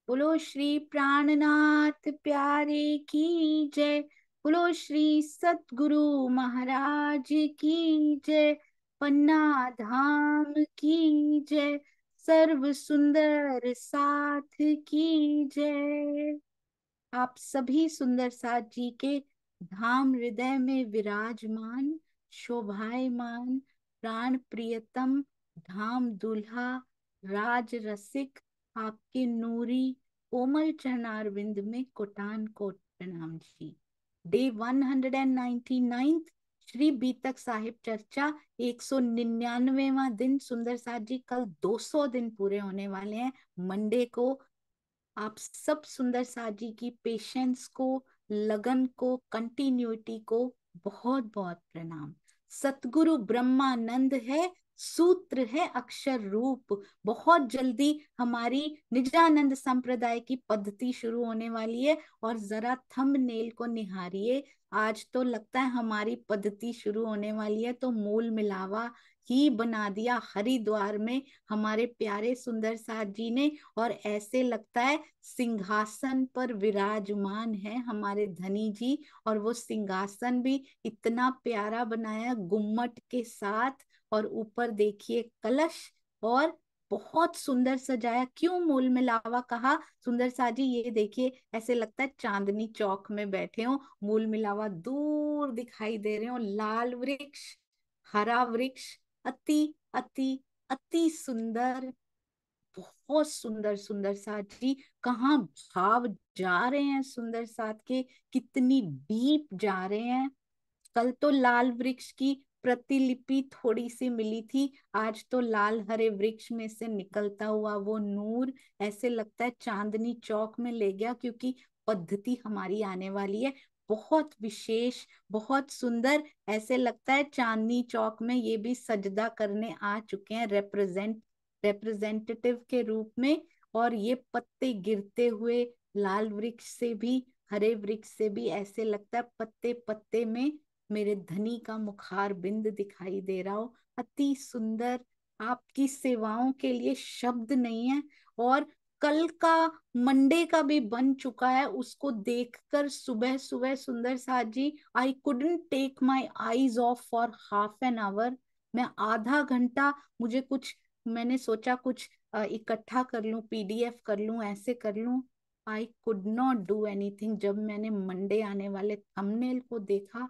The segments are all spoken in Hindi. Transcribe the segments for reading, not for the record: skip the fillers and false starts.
बोलो श्री प्राणनाथ प्यारे की जय। बोलो श्री सतगुरु महाराज की जय। पन्ना धाम की जय। सर्व सुंदर साथ की जय। आप सभी सुंदर साथ जी के धाम हृदय में विराजमान शोभायमान प्राण प्रियतम धाम दूल्हा राज रसिक आपके नूरी कोमल चरणारविंद में कोटान कोट प्रणाम जी। डे 199 श्री बीतक साहिब चर्चा 199वां दिन। सुंदर साथ जी कल 200 दिन पूरे होने वाले हैं मंडे को। आप सब सुंदर साथ जी की पेशेंस को, लगन को, कंटिन्यूटी को बहुत बहुत प्रणाम। सतगुरु ब्रह्मानंद है, सूत्र है अक्षर रूप। बहुत जल्दी हमारी निजानंद संप्रदाय की पद्धति शुरू होने वाली है और जरा थंबनेल को निहारिए। आज तो लगता है हमारी पद्धति शुरू होने वाली है, तो मूल मिलावा ही बना दिया हरिद्वार में हमारे प्यारे सुंदर साथ जी ने। और ऐसे लगता है सिंहासन पर विराजमान है हमारे धनी जी। और वो सिंहासन भी इतना प्यारा बनाया गुम्मट के साथ, और ऊपर देखिए कलश, और बहुत सुंदर सजाया। क्यों मूल मिलावा कहा सुंदर साथ जी? ये देखिए ऐसे लगता है चांदनी चौक में बैठे हो। मूल मिलावा दूर दिखाई दे रहे हो, लाल वृक्ष, हरा वृक्ष, अति अति अति सुंदर। बहुत सुंदर सुंदर साथ जी। कहाँ भाव जा रहे हैं सुंदर साथ के, कितनी डीप जा रहे हैं। कल तो लाल वृक्ष की प्रतिलिपि थोड़ी सी मिली थी, आज तो लाल हरे वृक्ष में से निकलता हुआ वो नूर ऐसे लगता है चांदनी चौक में ले गया, क्योंकि पद्धति हमारी आने वाली है बहुत विशेष, बहुत सुंदर। ऐसे लगता है चांदनी चौक में ये भी सजदा करने आ चुके हैं रिप्रेजेंटेटिव के रूप में। और ये पत्ते गिरते हुए लाल वृक्ष से भी, हरे वृक्ष से भी ऐसे लगता है पत्ते पत्ते में मेरे धनी का मुखार बिंद दिखाई दे रहा हो। अति सुंदर। आपकी सेवाओं के लिए शब्द नहीं है। और कल का मंडे का भी बन चुका है, उसको देखकर सुबह सुबह सुंदर साथ जी I couldn't take my eyes off for half an hour. मैं आधा घंटा, मुझे कुछ, मैंने सोचा कुछ इकट्ठा कर लूं, पीडीएफ कर लूं, ऐसे कर लूं। I could not do anything. जब मैंने मंडे आने वाले थंबनेल को देखा,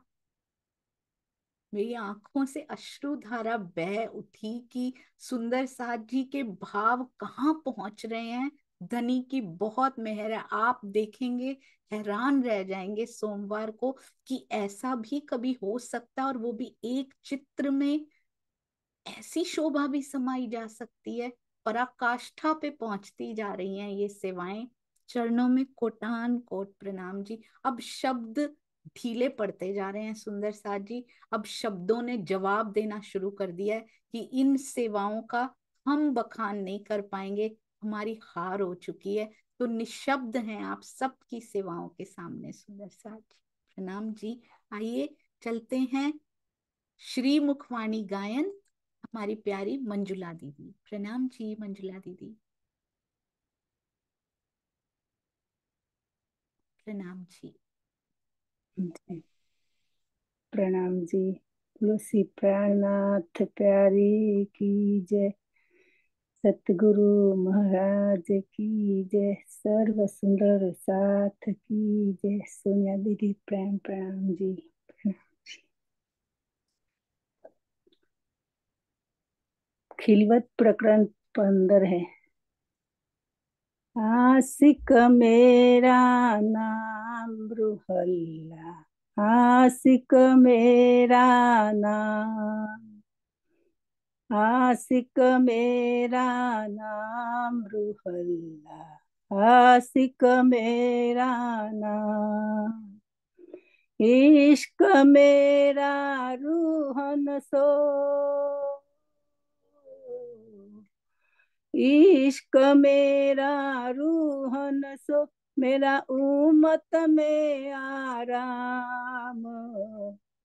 मेरी आंखों से अश्रुधारा बह उठी कि सुंदर साथ जी के भाव कहाँ पहुंच रहे हैं। धनी की बहुत मेहर है। आप देखेंगे हैरान रह जाएंगे सोमवार को कि ऐसा भी कभी हो सकता है, और वो भी एक चित्र में ऐसी शोभा भी समाई जा सकती है। पराकाष्ठा पे पहुंचती जा रही हैं ये सेवाएं। चरणों में कोटान कोट प्रणाम जी। अब शब्द ढीले पड़ते जा रहे हैं सुंदर साथ जी। अब शब्दों ने जवाब देना शुरू कर दिया है कि इन सेवाओं का हम बखान नहीं कर पाएंगे, हमारी हार हो चुकी है। तो निशब्द हैं आप सबकी सेवाओं के सामने सुंदर साथ जी। प्रणाम जी। आइए चलते हैं श्री मुखवाणी गायन। हमारी प्यारी मंजुला दीदी। प्रणाम जी मंजुला दीदी। प्रणाम जी। जी, प्रणाम जी। तुलसी प्राणनाथ प्यारी की जय। सतगुरु महाराज की जय। सर्व सुंदर साथ की जय। सोनिया दीदी प्रेम प्रणाम जी। खिलवत प्रकरण 15 है। आशिक मेरा नाम रुहल्ला, आशिक मेरा नाम, आशिक मेरा नाम रुहल्ला, आशिक मेरा नाम, इश्क मेरा रूहन सो, इश्क मेरा रूहन सो, मेरा उम्मत में आराम,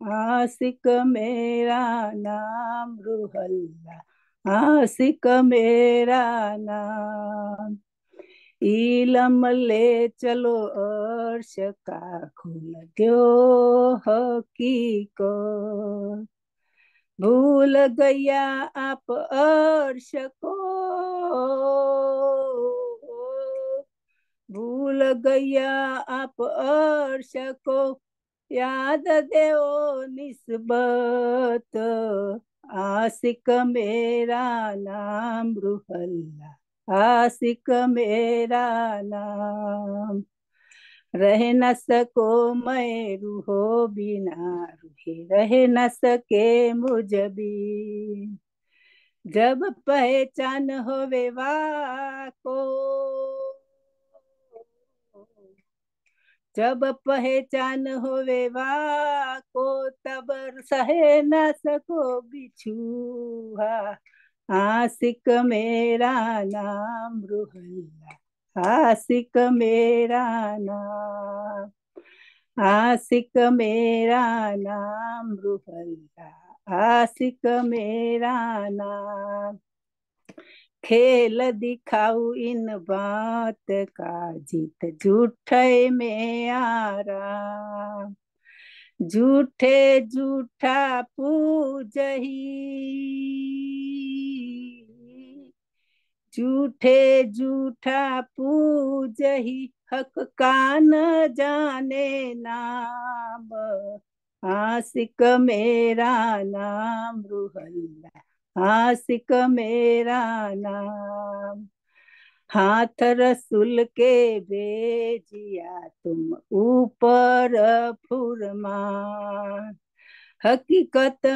आशिक मेरा नाम रूहल्ला, आशिक मेरा नाम, इलम ले चलो अर्श का खोल दो हकीकत। भूल गया आप अर्श को, भूल गया आप अर्श को, याद दे ओ निस्बत। आशिक मेरा नाम रूहल्ला, आशिक मेरा नाम। रह न सको मैं रूहो बिना रूहे, रह न सके मुझ बिन। जब पहचान होवे वाको, जब पहचान होवे वाको, तब सहे न सको बिछुआ। आशिक मेरा नाम रूहल्ला, आशिक मेरा नाम। आशिक मेरा नाम रूहल्ला, आशिक मेरा नाम। खेल दिखाऊ इन बात का, जीत झूठे में आराम। झूठे झूठा पूजही, झूठे झूठा पूजही, हक का न जाने नाम। आशिक मेरा नाम रूहल्ला, आशिक मेरा नाम। हाथ रसूल के भेजिया तुम ऊपर फुरमान। हकीकत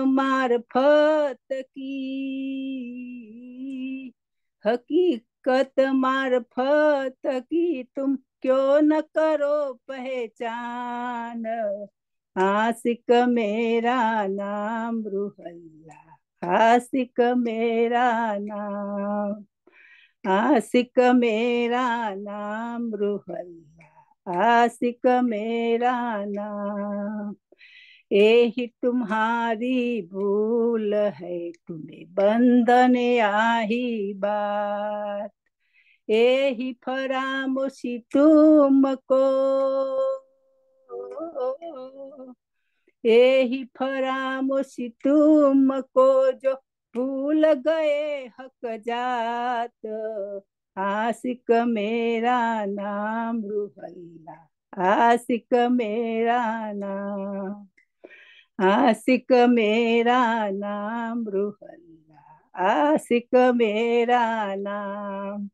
मार्फत की, हकीकत मार्फत की तुम क्यों न करो पहचान। आशिक मेरा नाम रूहल्ला, आशिक मेरा नाम। आशिक मेरा नाम रूहल्ला, आशिक मेरा नाम। यही तुम्हारी भूल है, तुम्हें बंधन आही बात। यही फरामोशी तुमको, यही फरामोशी तुमको, जो भूल गए हक जात। आशिक मेरा नाम रूहल्ला, आशिक मेरा नाम। आशिक मेरा नाम रूहल्ला, आशिक मेरा नाम।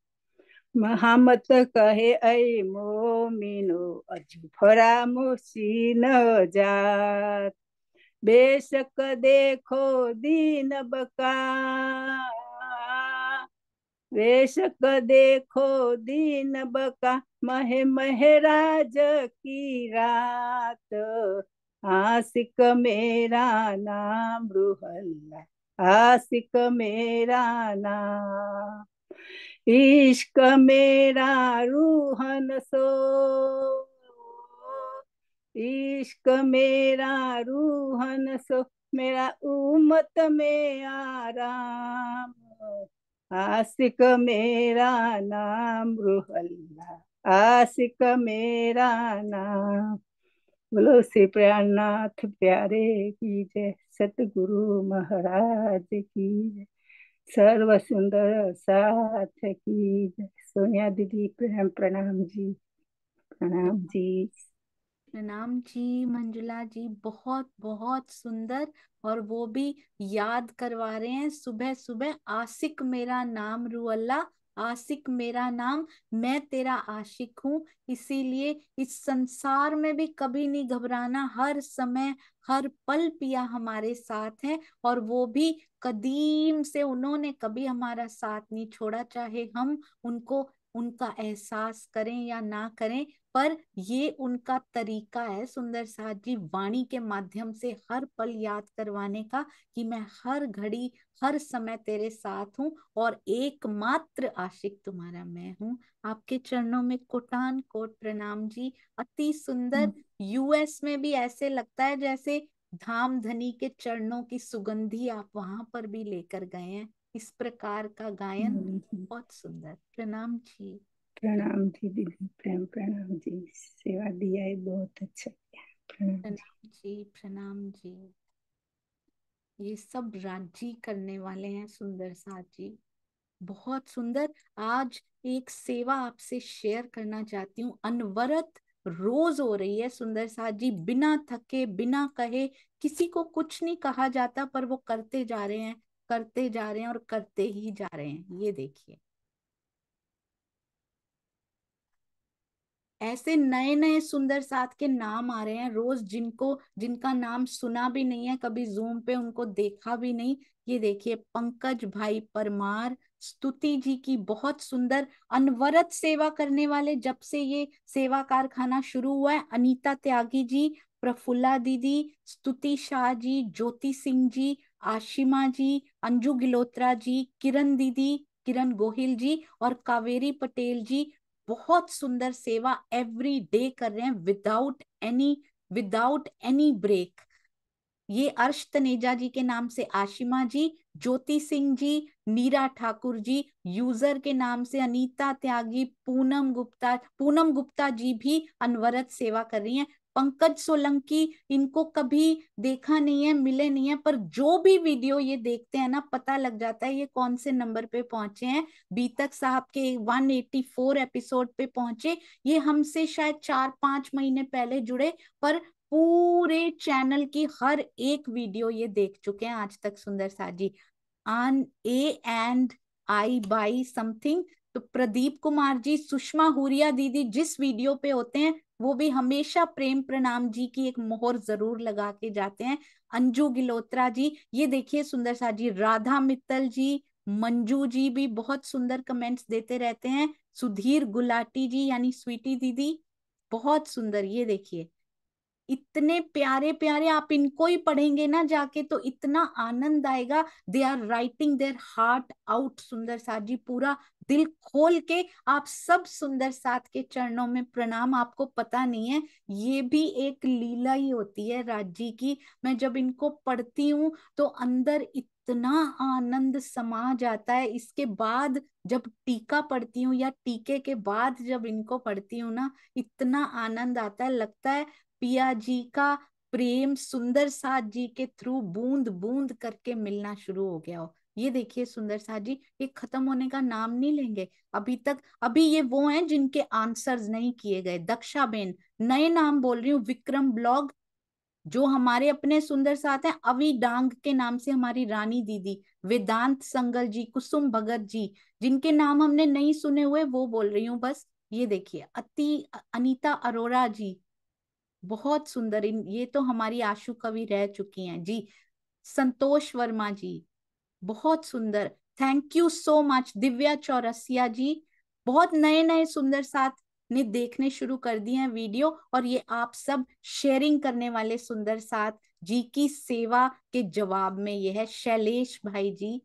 महामत कहे ऐ मोमिनो, अजू फरामोशी न जात। बेशक देखो दीन बका, बेशक देखो दीन बका, महे महराज की रात। आशिक मेरा नाम रूहल्ला, आशिक मेरा नाम। इश्क मेरा रूहन सो, इश्क मेरा रूहन सो, मेरा उम्मत में आराम। आशिक मेरा नाम रूहल्ला, आशिक मेरा नाम। बोलो श्री प्यारनाथ प्यारे की जय, सतगुरु महाराज की जय, सर्व सुंदर साथ की जय। सोनिया दीदी प्रेम प्रणाम जी, प्रणाम जी। प्रणाम जी मंजुला जी, बहुत बहुत सुंदर। और वो भी याद करवा रहे हैं सुबह सुबह, आशिक मेरा नाम रू अल्लाह, आशिक मेरा नाम, मैं तेरा आशिक हूँ। इसीलिए इस संसार में भी कभी नहीं घबराना, हर समय हर पल पिया हमारे साथ है। और वो भी कदीम से उन्होंने कभी हमारा साथ नहीं छोड़ा, चाहे हम उनको उनका एहसास करें या ना करें। पर ये उनका तरीका है सुंदर साथ जी, वाणी के माध्यम से हर पल याद करवाने का, कि मैं हर घड़ी हर समय तेरे साथ हूँ और एकमात्र आशिक तुम्हारा मैं हूँ। आपके चरणों में कोटान कोट प्रणाम जी, अति सुंदर। यूएस में भी ऐसे लगता है जैसे धाम धनी के चरणों की सुगंधी आप वहां पर भी लेकर गए हैं। इस प्रकार का गायन बहुत सुंदर, प्रणाम जी। प्रणाम जी दीदी, प्रेम प्रणाम जी। सेवा दिया है, बहुत अच्छा किया। प्रणाम जी। प्रणाम जी, प्रणाम जी। ये सब राजी करने वाले हैं सुंदर साथ जी। बहुत सुंदर। आज एक सेवा आपसे शेयर करना चाहती हूँ, अनवरत रोज हो रही है सुंदर साथ जी, बिना थके बिना कहे। किसी को कुछ नहीं कहा जाता पर वो करते जा रहे हैं, करते जा रहे हैं और करते ही जा रहे हैं। ये देखिए, ऐसे नए नए सुंदर साथ के नाम आ रहे हैं रोज, जिनका नाम सुना भी नहीं है कभी, जूम पे उनको देखा भी नहीं। ये देखिए, पंकज भाई परमार, स्तुति जी की बहुत सुंदर अनवरत सेवा करने वाले, जब से ये सेवा कारखाना शुरू हुआ है। अनीता त्यागी जी, प्रफुल्ला दीदी, स्तुति शाह जी, ज्योति सिंह जी, आशिमा जी, अंजू गिलोत्रा जी, किरण दीदी, किरण गोहिल जी और कावेरी पटेल जी। बहुत सुंदर सेवा एवरी डे कर रहे हैं, विदाउट एनी ब्रेक। ये अर्श तनेजा जी के नाम से आशिमा जी, ज्योति सिंह जी, नीरा ठाकुर जी, यूजर के नाम से अनीता त्यागी, पूनम गुप्ता जी भी अनवरत सेवा कर रही हैं। पंकज सोलंकी, इनको कभी देखा नहीं है, मिले नहीं है, पर जो भी वीडियो ये देखते हैं ना, पता लग जाता है ये कौन से नंबर पे पहुंचे हैं। बीतक साहब के 184 एपिसोड पे पहुंचे। ये हमसे शायद 4-5 महीने पहले जुड़े, पर पूरे चैनल की हर एक वीडियो ये देख चुके हैं आज तक सुंदर सा जी। आन A and I by something. तो प्रदीप कुमार जी, सुषमा हुरिया दीदी जिस वीडियो पे होते हैं वो भी हमेशा प्रेम प्रणाम जी की एक मोहर जरूर लगा के जाते हैं। अंजू गिलोत्रा जी, ये देखिए सुंदर सा जी, राधा मित्तल जी, मंजू जी भी बहुत सुंदर कमेंट्स देते रहते हैं। सुधीर गुलाटी जी यानी स्वीटी दीदी, बहुत सुंदर। ये देखिए, इतने प्यारे प्यारे, आप इनको ही पढ़ेंगे ना जाके तो इतना आनंद आएगा। They are writing their heart out सुंदर साथ जी, पूरा दिल खोल के। आप सब सुंदर साथ के चरणों में प्रणाम। आपको पता नहीं है, ये भी एक लीला ही होती है राज जी की। मैं जब इनको पढ़ती हूँ तो अंदर इतना आनंद समा जाता है। इसके बाद जब टीका पढ़ती हूँ या टीके के बाद जब इनको पढ़ती हूँ ना, इतना आनंद आता है, लगता है पिया जी का प्रेम सुंदर साथ जी के थ्रू बूंद बूंद करके मिलना शुरू हो गया हो। ये देखिए सुंदर साथ जी, ये खत्म होने का नाम नहीं लेंगे अभी तक। अभी ये वो हैं जिनके आंसर्स नहीं किए गए। दक्षा बेन, नए नाम बोल रही हूँ, विक्रम ब्लॉग, जो हमारे अपने सुंदर साथ हैं, अवी डांग के नाम से हमारी रानी दीदी, वेदांत संगल जी, कुसुम भगत जी, जिनके नाम हमने नहीं सुने हुए वो बोल रही हूँ बस। ये देखिए, अनीता अरोरा जी, बहुत सुंदर। ये तो हमारी आशु कवि रह चुकी हैं जी। संतोष वर्मा जी, बहुत सुंदर। Thank you so much. Divya Chaurasia ji, बहुत नए नए सुंदर साथ ने देखने शुरू कर दिए हैं वीडियो, और ये आप सब शेयरिंग करने वाले सुंदर साथ जी की सेवा के जवाब में। ये है शैलेश भाई जी,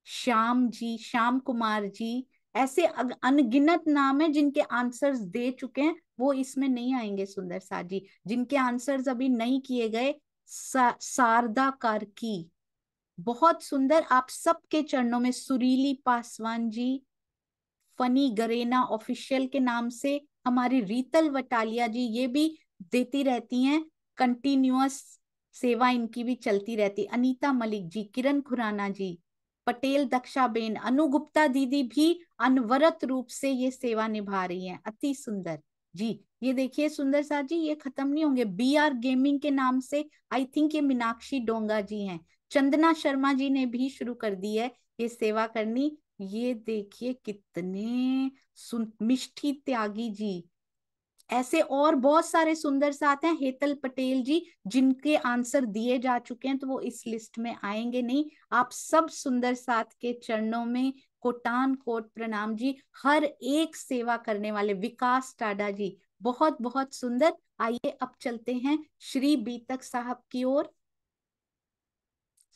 श्याम जी, श्याम कुमार जी, ऐसे अनगिनत नाम है जिनके आंसर्स दे चुके हैं। वो इसमें नहीं आएंगे सुंदर साथ जी। जिनके आंसर्स अभी नहीं किए गए, शारदा कार्की, बहुत सुंदर। आप सबके चरणों में। सुरीली Paswan ji, funny Garena official के नाम से हमारी रीतल वटालिया जी, ये भी देती रहती हैं कंटिन्यूअस सेवा, इनकी भी चलती रहती। अनीता मलिक जी, किरण खुराना जी, पटेल दक्षा बेन, अनु गुप्ता दीदी भी अनवरत रूप से ये सेवा निभा रही हैं, अति सुंदर जी। ये देखिए सुंदर साथ जी, ये खत्म नहीं होंगे। बी आर गेमिंग के नाम से आई थिंक ये मीनाक्षी डोंगा जी हैं। चंदना शर्मा जी ने भी शुरू कर दी है ये सेवा करनी। ये देखिए कितने मिष्ठी त्यागी जी, ऐसे और बहुत सारे सुंदर साथ हैं। हेतल पटेल जी, जिनके आंसर दिए जा चुके हैं तो वो इस लिस्ट में आएंगे नहीं। आप सब सुंदर साथ के चरणों में कोटान कोट प्रणाम जी। हर एक सेवा करने वाले। विकास टाडा जी, बहुत बहुत सुंदर। आइए अब चलते हैं श्री बीतक साहब की ओर।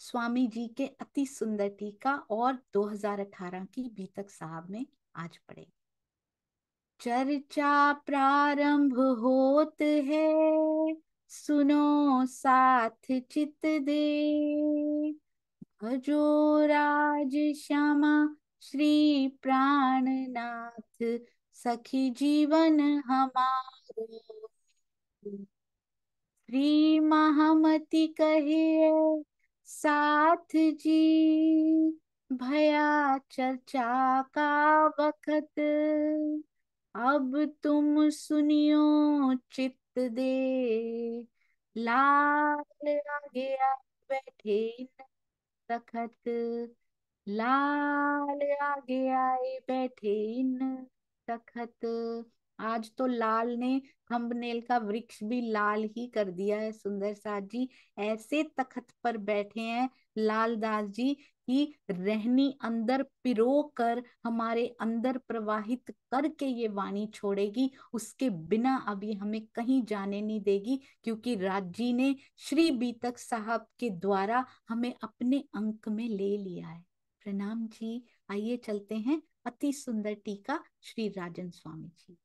स्वामी जी के अति सुंदर टीका और 2018 की बीतक साहब में आज पढ़े। चर्चा प्रारंभ होत है, सुनो साथ चित दे, भजो राज श्यामा श्री प्राणनाथ, सखी जीवन हमारो, श्री महामती कहिए साथ जी, भया चर्चा का वक्त, अब तुम सुनियो चित्त दे, लाल आगे आ बैठे न तखत, लाल आगे आए बैठे इन तखत। आज तो लाल ने थंबनेल का वृक्ष भी लाल ही कर दिया है सुंदर साथ जी। ऐसे तखत पर बैठे हैं लाल दास जी कि रहनी अंदर पिरो कर हमारे अंदर प्रवाहित करके ये वाणी छोड़ेगी, उसके बिना अभी हमें कहीं जाने नहीं देगी, क्योंकि राज जी ने श्री बीतक साहब के द्वारा हमें अपने अंक में ले लिया है। प्रणाम जी। आइए चलते हैं अति सुंदर टीका श्री राजन स्वामी जी।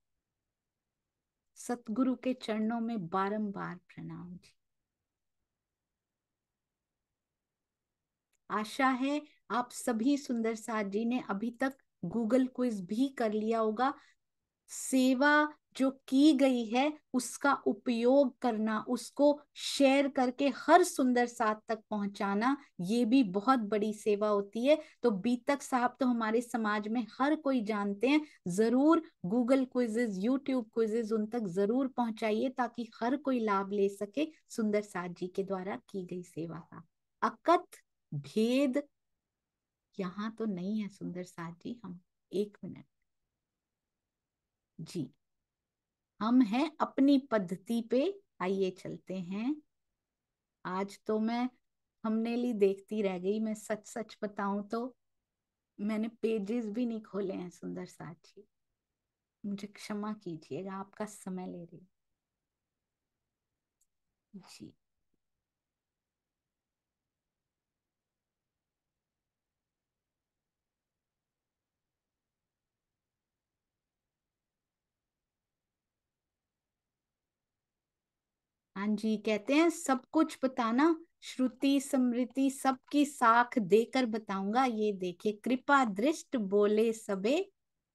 सतगुरु के चरणों में बारंबार प्रणाम जी। आशा है आप सभी सुंदर साथ जी ने अभी तक गूगल क्विज भी कर लिया होगा। सेवा जो की गई है उसका उपयोग करना, उसको शेयर करके हर सुंदर साथ तक पहुंचाना, ये भी बहुत बड़ी सेवा होती है। तो बीतक साहब तो हमारे समाज में हर कोई जानते हैं, जरूर गूगल क्विजेज, यूट्यूब क्विजेज उन तक जरूर पहुंचाइए ताकि हर कोई लाभ ले सके सुंदर साथ जी के द्वारा की गई सेवा का। अकथ भेद यहाँ तो नहीं है सुंदर साथ जी, हम एक मिनट जी, हम हैं अपनी पद्धति पे। आइए चलते हैं। आज तो मैं थंबनेल देखती रह गई, मैं सच सच बताऊं तो मैंने पेजेस भी नहीं खोले हैं सुंदर साथ जी, मुझे क्षमा कीजिएगा, आपका समय ले रही जी। हाँ जी, कहते हैं सब कुछ बताना, श्रुति स्मृति सबकी साख देकर बताऊंगा। ये देखिए, कृपा दृष्ट बोले सबे,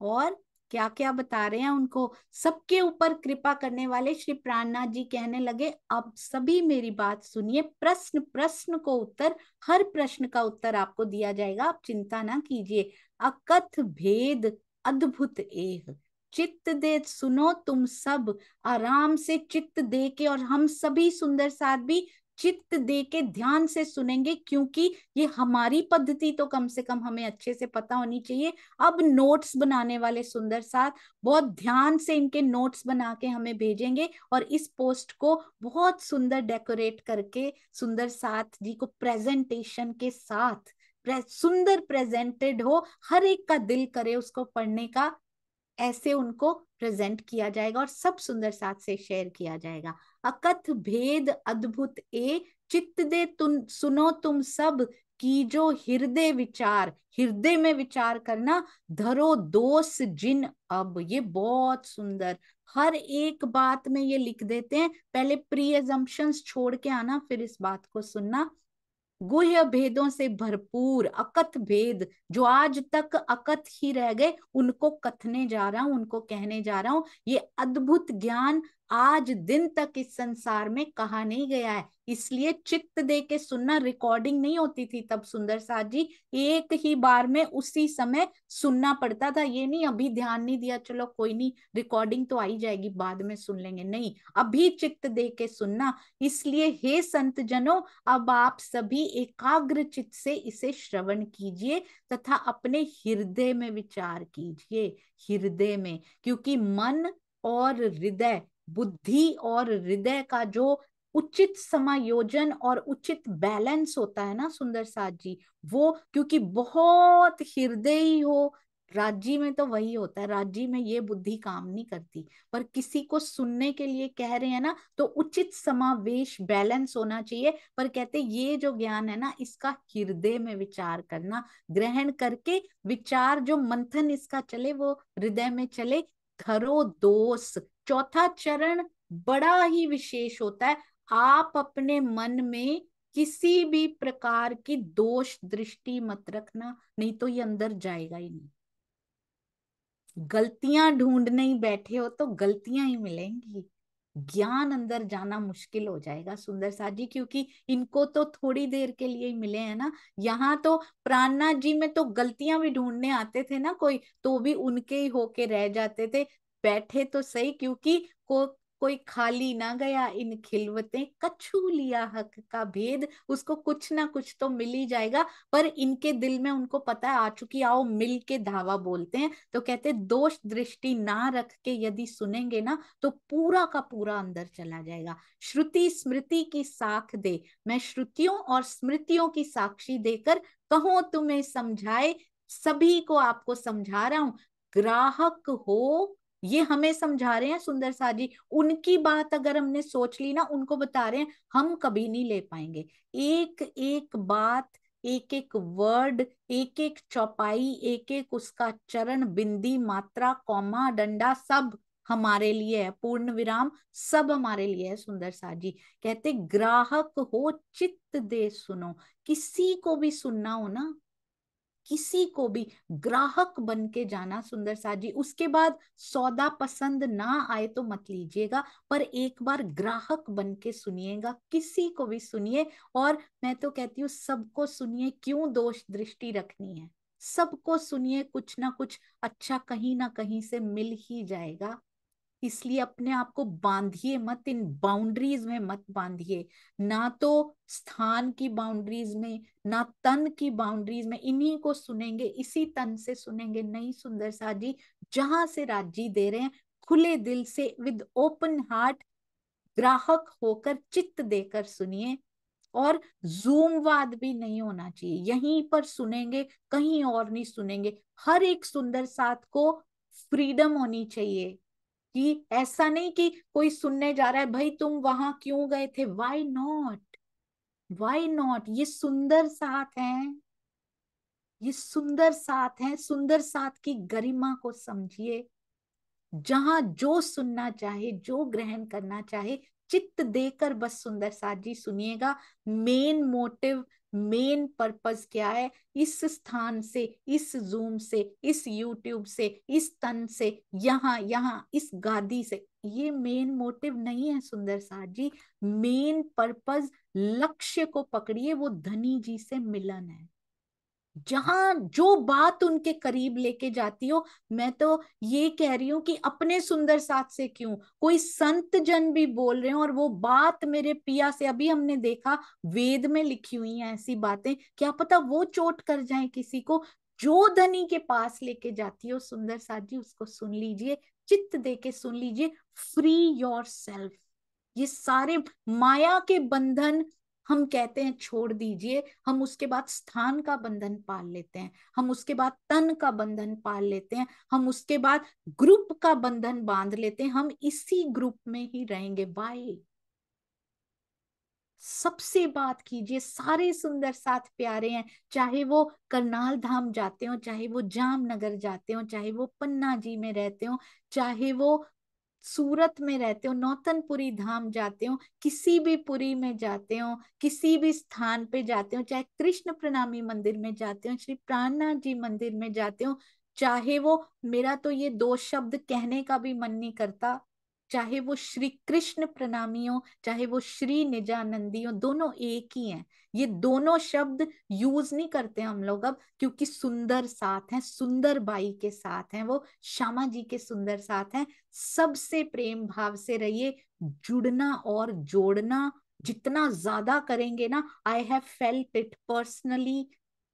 और क्या क्या बता रहे हैं उनको, सबके ऊपर कृपा करने वाले श्री प्राणनाथ जी कहने लगे अब सभी मेरी बात सुनिए, प्रश्न प्रश्न को उत्तर, हर प्रश्न का उत्तर आपको दिया जाएगा, आप चिंता ना कीजिए। अकथ भेद अद्भुत एह, चित्त दे सुनो तुम सब, आराम से चित्त दे के, और हम सभी सुंदर साथ भी चित्त दे के ध्यान से सुनेंगे, क्योंकि ये हमारी पद्धति तो कम से कम हमें अच्छे से पता होनी चाहिए। अब नोट्स बनाने वाले सुंदर साथ बहुत ध्यान से इनके नोट्स बना के हमें भेजेंगे, और इस पोस्ट को बहुत सुंदर डेकोरेट करके सुंदर साथ जी को प्रेजेंटेशन के साथ सुंदर प्रेजेंटेड हो, हर एक का दिल करे उसको पढ़ने का, ऐसे उनको प्रेजेंट किया जाएगा और सब सुंदर साथ से शेयर किया जाएगा। अकथ भेद अद्भुत ए, चित्त दे तुम सुनो तुम सब, की जो हृदय विचार, हृदय में विचार करना, धरो दोष जिन अब। ये बहुत सुंदर, हर एक बात में ये लिख देते हैं, पहले प्री एजम्पशंस छोड़ के आना, फिर इस बात को सुनना। गुह्य भेदों से भरपूर अकथ भेद, जो आज तक अकथ ही रह गए उनको कथने जा रहा हूं, उनको कहने जा रहा हूं। ये अद्भुत ज्ञान आज दिन तक इस संसार में कहा नहीं गया है, इसलिए चित्त दे के सुनना। रिकॉर्डिंग नहीं होती थी तब सुंदर साथ जी, एक ही बार में उसी समय सुनना पड़ता था। ये नहीं अभी ध्यान नहीं दिया चलो कोई नहीं, रिकॉर्डिंग तो आई जाएगी बाद में सुन लेंगे, नहीं, अभी चित्त दे के सुनना। इसलिए हे संत जनों, अब आप सभी एकाग्र चित्त से इसे श्रवण कीजिए तथा अपने हृदय में विचार कीजिए, हृदय में, क्योंकि मन और हृदय, बुद्धि और हृदय का जो उचित समायोजन और उचित बैलेंस होता है ना सुंदर साथ जी, वो क्योंकि बहुत हृदय हो, राज्य में तो वही होता है, राज्य में ये बुद्धि काम नहीं करती, पर किसी को सुनने के लिए कह रहे हैं ना, तो उचित समावेश बैलेंस होना चाहिए। पर कहते ये जो ज्ञान है ना, इसका हृदय में विचार करना, ग्रहण करके विचार जो मंथन इसका चले वो हृदय में चले। धरो दोष, चौथा चरण बड़ा ही विशेष होता है। आप अपने मन में किसी भी प्रकार की दोष दृष्टि मत रखना, नहीं तो ये अंदर जाएगा ही नहीं। गलतियां ढूंढने ही बैठे हो तो गलतियां ही मिलेंगी, ज्ञान अंदर जाना मुश्किल हो जाएगा सुंदर साथ जी, क्योंकि इनको तो थोड़ी देर के लिए ही मिले हैं ना। यहाँ तो प्राणनाथ जी में तो गलतियां भी ढूंढने आते थे ना कोई, तो भी उनके ही होके रह जाते थे। बैठे तो सही, क्योंकि कोई खाली ना गया इन खिलवतें, कछु लिया हक का भेद, उसको कुछ ना कुछ तो मिल ही जाएगा। पर इनके दिल में उनको पता है आ चुकी, आओ मिल के धावा बोलते हैं। तो कहते दोष दृष्टि ना रख के यदि सुनेंगे ना तो पूरा का पूरा अंदर चला जाएगा। श्रुति स्मृति की साख दे, मैं श्रुतियों और स्मृतियों की साक्षी देकर कहूं तुम्हें समझाए, सभी को आपको समझा रहा हूं। ग्राहक हो, ये हमें समझा रहे हैं सुंदर सा जी। उनकी बात अगर हमने सोच ली ना, उनको बता रहे हैं, हम कभी नहीं ले पाएंगे। एक एक बात, एक एक वर्ड, एक एक चौपाई, एक एक उसका चरण, बिंदी, मात्रा, कौमा, डंडा, सब हमारे लिए है। पूर्ण विराम सब हमारे लिए है सुंदर सा जी। कहते ग्राहक हो चित्त दे सुनो, किसी को भी सुनना हो ना, किसी को भी ग्राहक बन के जाना सुंदर सा जी। उसके बाद सौदा पसंद ना आए तो मत लीजिएगा, पर एक बार ग्राहक बन के सुनिएगा, किसी को भी सुनिए। और मैं तो कहती हूँ सबको सुनिए, क्यों दोष दृष्टि रखनी है, सबको सुनिए, कुछ ना कुछ अच्छा कहीं ना कहीं से मिल ही जाएगा। इसलिए अपने आप को बांधिए मत, इन बाउंड्रीज में मत बांधिए, ना तो स्थान की बाउंड्रीज में, ना तन की बाउंड्रीज में। इन्हीं को सुनेंगे, इसी तन से सुनेंगे, नहीं सुंदर सा जी, जहां से राजी दे रहे हैं खुले दिल से, विद ओपन हार्ट, ग्राहक होकर चित्त देकर सुनिए। और जूमवाद भी नहीं होना चाहिए, यहीं पर सुनेंगे, कहीं और नहीं सुनेंगे। हर एक सुंदर साथ को फ्रीडम होनी चाहिए, कि ऐसा नहीं कि कोई सुनने जा रहा है, भाई तुम वहां क्यों गए थे, वाई नॉट, वाई नॉट। ये सुंदर साथ है, ये सुंदर साथ है, सुंदर साथ की गरिमा को समझिए। जहां जो सुनना चाहे, जो ग्रहण करना चाहे, चित्त देकर बस सुंदर साथ जी सुनिएगा। मेन मोटिव, मेन पर्पस क्या है, इस स्थान से, इस जूम से, इस यूट्यूब से, इस तन से, यहाँ यहाँ इस गादी से, ये मेन मोटिव नहीं है सुंदर साथ जी। मेन पर्पस, लक्ष्य को पकड़िए, वो धनी जी से मिलन है। जहां जो बात उनके करीब लेके जाती हो, मैं तो ये कह रही हूं कि अपने सुंदर साथ से क्यों, कोई संत जन भी बोल रहे हैं और वो बात मेरे पिया से, अभी हमने देखा वेद में लिखी हुई हैं ऐसी बातें, क्या पता वो चोट कर जाए किसी को। जो धनी के पास लेके जाती हो सुंदर साथ जी, उसको सुन लीजिए, चित्त दे के सुन लीजिए। फ्री योर सेल्फ, ये सारे माया के बंधन हम कहते हैं छोड़ दीजिए, हम उसके बाद स्थान का बंधन पाल लेते हैं, हम उसके बाद तन का बंधन पाल लेते हैं, हम उसके बाद ग्रुप का बंधन बांध लेते हैं, हम इसी ग्रुप में ही रहेंगे। बाय, सबसे बात कीजिए, सारे सुंदर साथ प्यारे हैं, चाहे वो करनाल धाम जाते हो, चाहे वो जामनगर जाते हो, चाहे वो पन्ना जी में रहते हो, चाहे वो सूरत में रहते हो, नौतनपुरी धाम जाते हो, किसी भी पुरी में जाते हो, किसी भी स्थान पे जाते हो, चाहे कृष्ण प्रणामी मंदिर में जाते हो, श्री प्राणनाथ जी मंदिर में जाते हो, चाहे वो, मेरा तो ये दो शब्द कहने का भी मन नहीं करता, चाहे वो श्री कृष्ण प्रणामी हो, चाहे वो श्री निजानंदी हो, दोनों एक ही हैं। ये दोनों शब्द यूज नहीं करते हम लोग अब, क्योंकि सुंदर साथ हैं, सुंदर बाई के साथ हैं, वो श्यामा जी के सुंदर साथ हैं। सबसे प्रेम भाव से रहिए, जुड़ना और जोड़ना जितना ज्यादा करेंगे ना, I have felt it personally,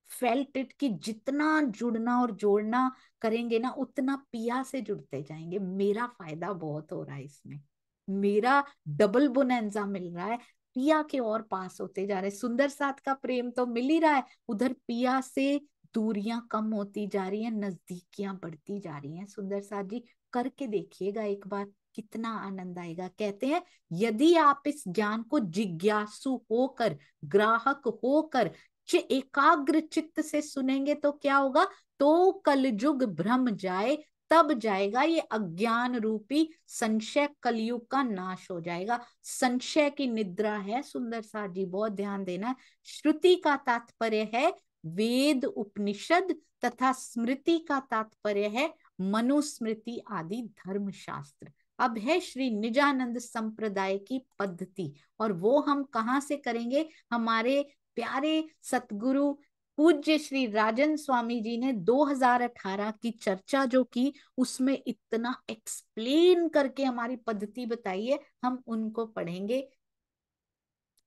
felt it, कि जितना जुड़ना और जोड़ना करेंगे ना, उतना पिया से जुड़ते जाएंगे। मेरा फायदा बहुत हो रहा है इसमें, मेरा डबल बोनंजा मिल रहा है, पिया के और पास होते जा रहे। सुंदर साथ का प्रेम तो मिल ही रहा है, उधर पिया से दूरियां कम होती जा रही हैं, नजदीकियां बढ़ती जा रही हैं। सुंदर साथ जी करके देखिएगा एक बार, कितना आनंद आएगा। कहते हैं यदि आप इस ज्ञान को जिज्ञासु होकर, ग्राहक होकर, एकाग्र चित्त से सुनेंगे तो क्या होगा, तो कलयुग भ्रम जाए, तब जाएगा ये अज्ञान रूपी संशय, कलयुग का नाश हो जाएगा। संशय की निद्रा है सुंदर सा जी, बहुत ध्यान देना। श्रुति का तात्पर्य है वेद उपनिषद, तथा स्मृति का तात्पर्य है मनुस्मृति आदि धर्म शास्त्र। अब है श्री निजानंद संप्रदाय की पद्धति, और वो हम कहाँ से करेंगे? हमारे प्यारे सतगुरु पूज्य श्री राजन स्वामी जी ने 2018 की चर्चा जो की, उसमें इतना एक्सप्लेन करके हमारी पद्धति बताई है, हम उनको पढ़ेंगे।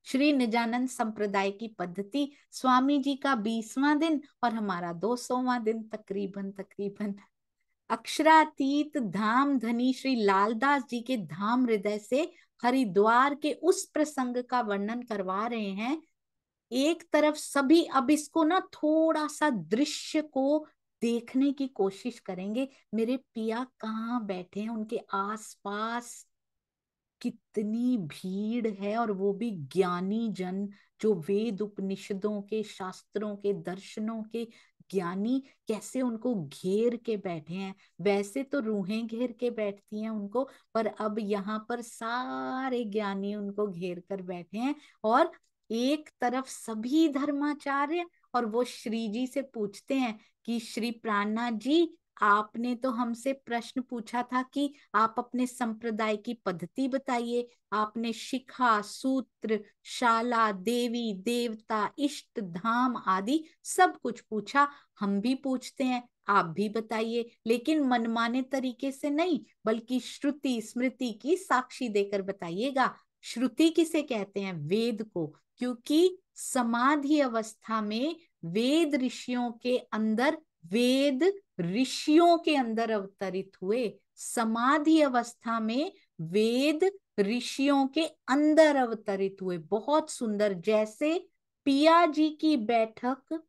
श्री निजानंद संप्रदाय की पद्धति, स्वामी जी का 20वां दिन और हमारा 200वां दिन तकरीबन। अक्षरातीत धाम धनी श्री लालदास जी के धाम हृदय से हरिद्वार के उस प्रसंग का वर्णन करवा रहे हैं। एक तरफ सभी, अब इसको ना थोड़ा सा दृश्य को देखने की कोशिश करेंगे। मेरे पिया कहाँ बैठे हैं, उनके आसपास कितनी भीड़ है, और वो भी ज्ञानी जन, जो वेद उपनिषदों के, शास्त्रों के, दर्शनों के ज्ञानी, कैसे उनको घेर के बैठे हैं। वैसे तो रूहें घेर के बैठती हैं उनको, पर अब यहाँ पर सारे ज्ञानी उनको घेर कर बैठे हैं। और एक तरफ सभी धर्माचार्य, और वो श्री जी से पूछते हैं कि श्री प्राणनाथ जी, आपने तो हमसे प्रश्न पूछा था कि आप अपने संप्रदाय की पद्धति बताइए। आपने शिखा, सूत्र, शाला, देवी देवता, इष्ट धाम आदि सब कुछ पूछा। हम भी पूछते हैं, आप भी बताइए, लेकिन मनमाने तरीके से नहीं, बल्कि श्रुति स्मृति की साक्षी देकर बताइएगा। श्रुति किसे कहते हैं? वेद को, क्योंकि समाधि अवस्था में वेद ऋषियों के अंदर, वेद ऋषियों के अंदर अवतरित हुए। समाधि अवस्था में वेद ऋषियों के अंदर अवतरित हुए। बहुत सुंदर। जैसे पिया जी की बैठक,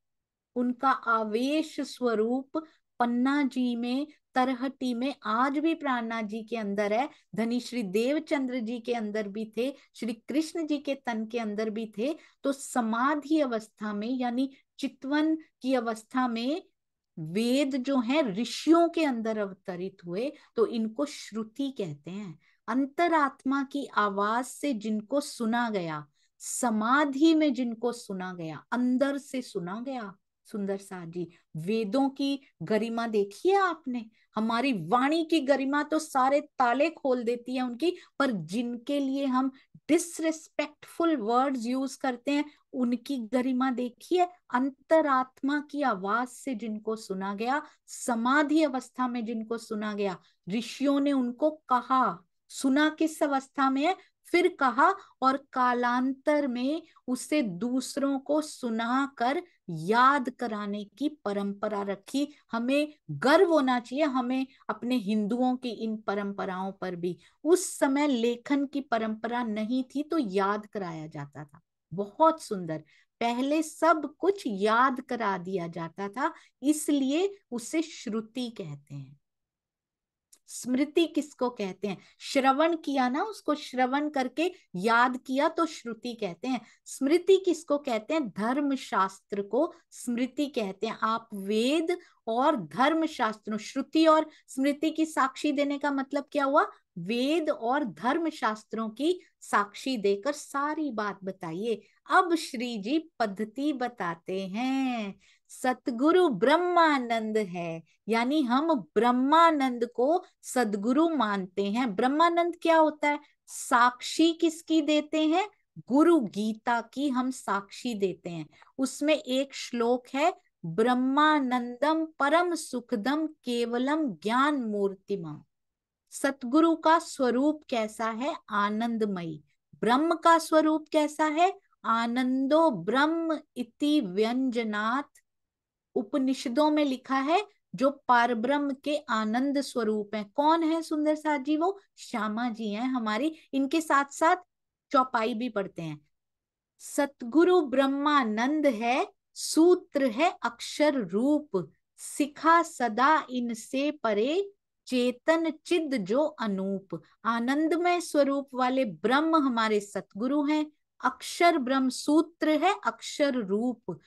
उनका आवेश स्वरूप पन्ना जी में, तरहटी में आज भी प्राणनाथ जी के अंदर है। धनी श्री देवचंद्र जी के अंदर भी थे, श्री कृष्ण जी के तन के अंदर भी थे। तो समाधि अवस्था में, यानी चितवन की अवस्था में, वेद जो है ऋषियों के अंदर अवतरित हुए, तो इनको श्रुति कहते हैं। अंतरात्मा की आवाज से जिनको सुना गया, समाधि में जिनको सुना गया, अंदर से सुना गया। सुंदर सा जी, वेदों की गरिमा देखी है आपने? हमारी वाणी की गरिमा तो सारे ताले खोल देती है उनकी, पर जिनके लिए हम डिसरिस्पेक्टफुल वर्ड्स यूज करते हैं, उनकी गरिमा देखिए। अंतरात्मा की आवाज से जिनको सुना गया, समाधि अवस्था में जिनको सुना गया, ऋषियों ने उनको कहा। सुना किस अवस्था में है? फिर कहा, और कालांतर में उसे दूसरों को सुनाकर याद कराने की परंपरा रखी। हमें गर्व होना चाहिए, हमें अपने हिंदुओं की इन परंपराओं पर भी। उस समय लेखन की परंपरा नहीं थी, तो याद कराया जाता था। बहुत सुंदर। पहले सब कुछ याद करा दिया जाता था, इसलिए उसे श्रुति कहते हैं। स्मृति किसको कहते हैं? श्रवण किया ना, उसको श्रवण करके याद किया तो श्रुति कहते हैं। स्मृति किसको कहते हैं? धर्म शास्त्र को स्मृति कहते हैं। आप वेद और धर्म शास्त्रों, श्रुति और स्मृति की साक्षी देने का मतलब क्या हुआ? वेद और धर्म शास्त्रों की साक्षी देकर सारी बात बताइए। अब श्री जी पद्धति बताते हैं। सतगुरु ब्रह्मानंद है, यानी हम ब्रह्मानंद को सदगुरु मानते हैं। ब्रह्मानंद क्या होता है? साक्षी किसकी देते हैं? गुरु गीता की हम साक्षी देते हैं। उसमें एक श्लोक है, ब्रह्मानंदम परम सुखदम केवलम ज्ञान मूर्तिमम। सतगुरु का स्वरूप कैसा है? आनंदमयी। ब्रह्म का स्वरूप कैसा है? आनंदो ब्रह्म इति व्यंजनात्। उपनिषदों में लिखा है, जो पारब्रह्म के आनंद स्वरूप है। कौन है सुंदर साथ जी? वो श्यामा जी हैं हमारी। इनके साथ साथ चौपाई भी पढ़ते हैं। सतगुरु ब्रह्मानंद है, सूत्र है अक्षर रूप, सिखा सदा इनसे परे, चेतन चिद जो अनूप। आनंदमय स्वरूप वाले ब्रह्म हमारे सतगुरु हैं। अक्षर ब्रह्म सूत्र है, अक्षर रूप,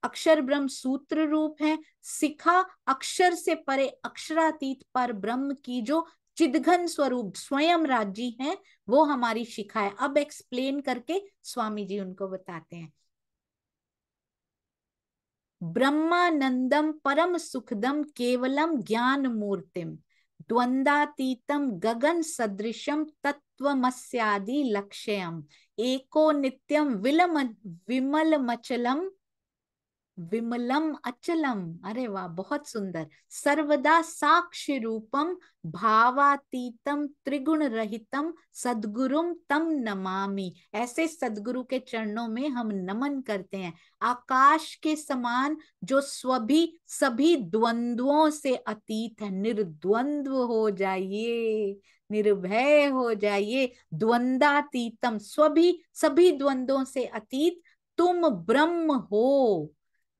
अक्षर ब्रह्म सूत्र रूप है। सिखा अक्षर से परे, अक्षरातीत पर ब्रह्म की जो चिदघन स्वरूप स्वयं राजी है, वो हमारी शिखा है। अब एक्सप्लेन करके स्वामी जी उनको बताते हैं। ब्रह्मानंदम परम सुखदम केवलम ज्ञान मूर्तिम द्वंद्वातीतम गगन सदृशम तत्वमस्यादि लक्ष्यम एको नित्यम विमल विमलम अचलम। अरे वाह, बहुत सुंदर। सर्वदा साक्षी रूपम भावातीतम त्रिगुण रहितम सद्गुरुम तम नमामि। ऐसे सद्गुरु के चरणों में हम नमन करते हैं। आकाश के समान जो सभी द्वंद्वों से अतीत है। निर्द्वंद्व हो जाइए, निर्भय हो जाइए। द्वंद्वातीतम, सभी द्वंद्वों से अतीत तुम ब्रह्म हो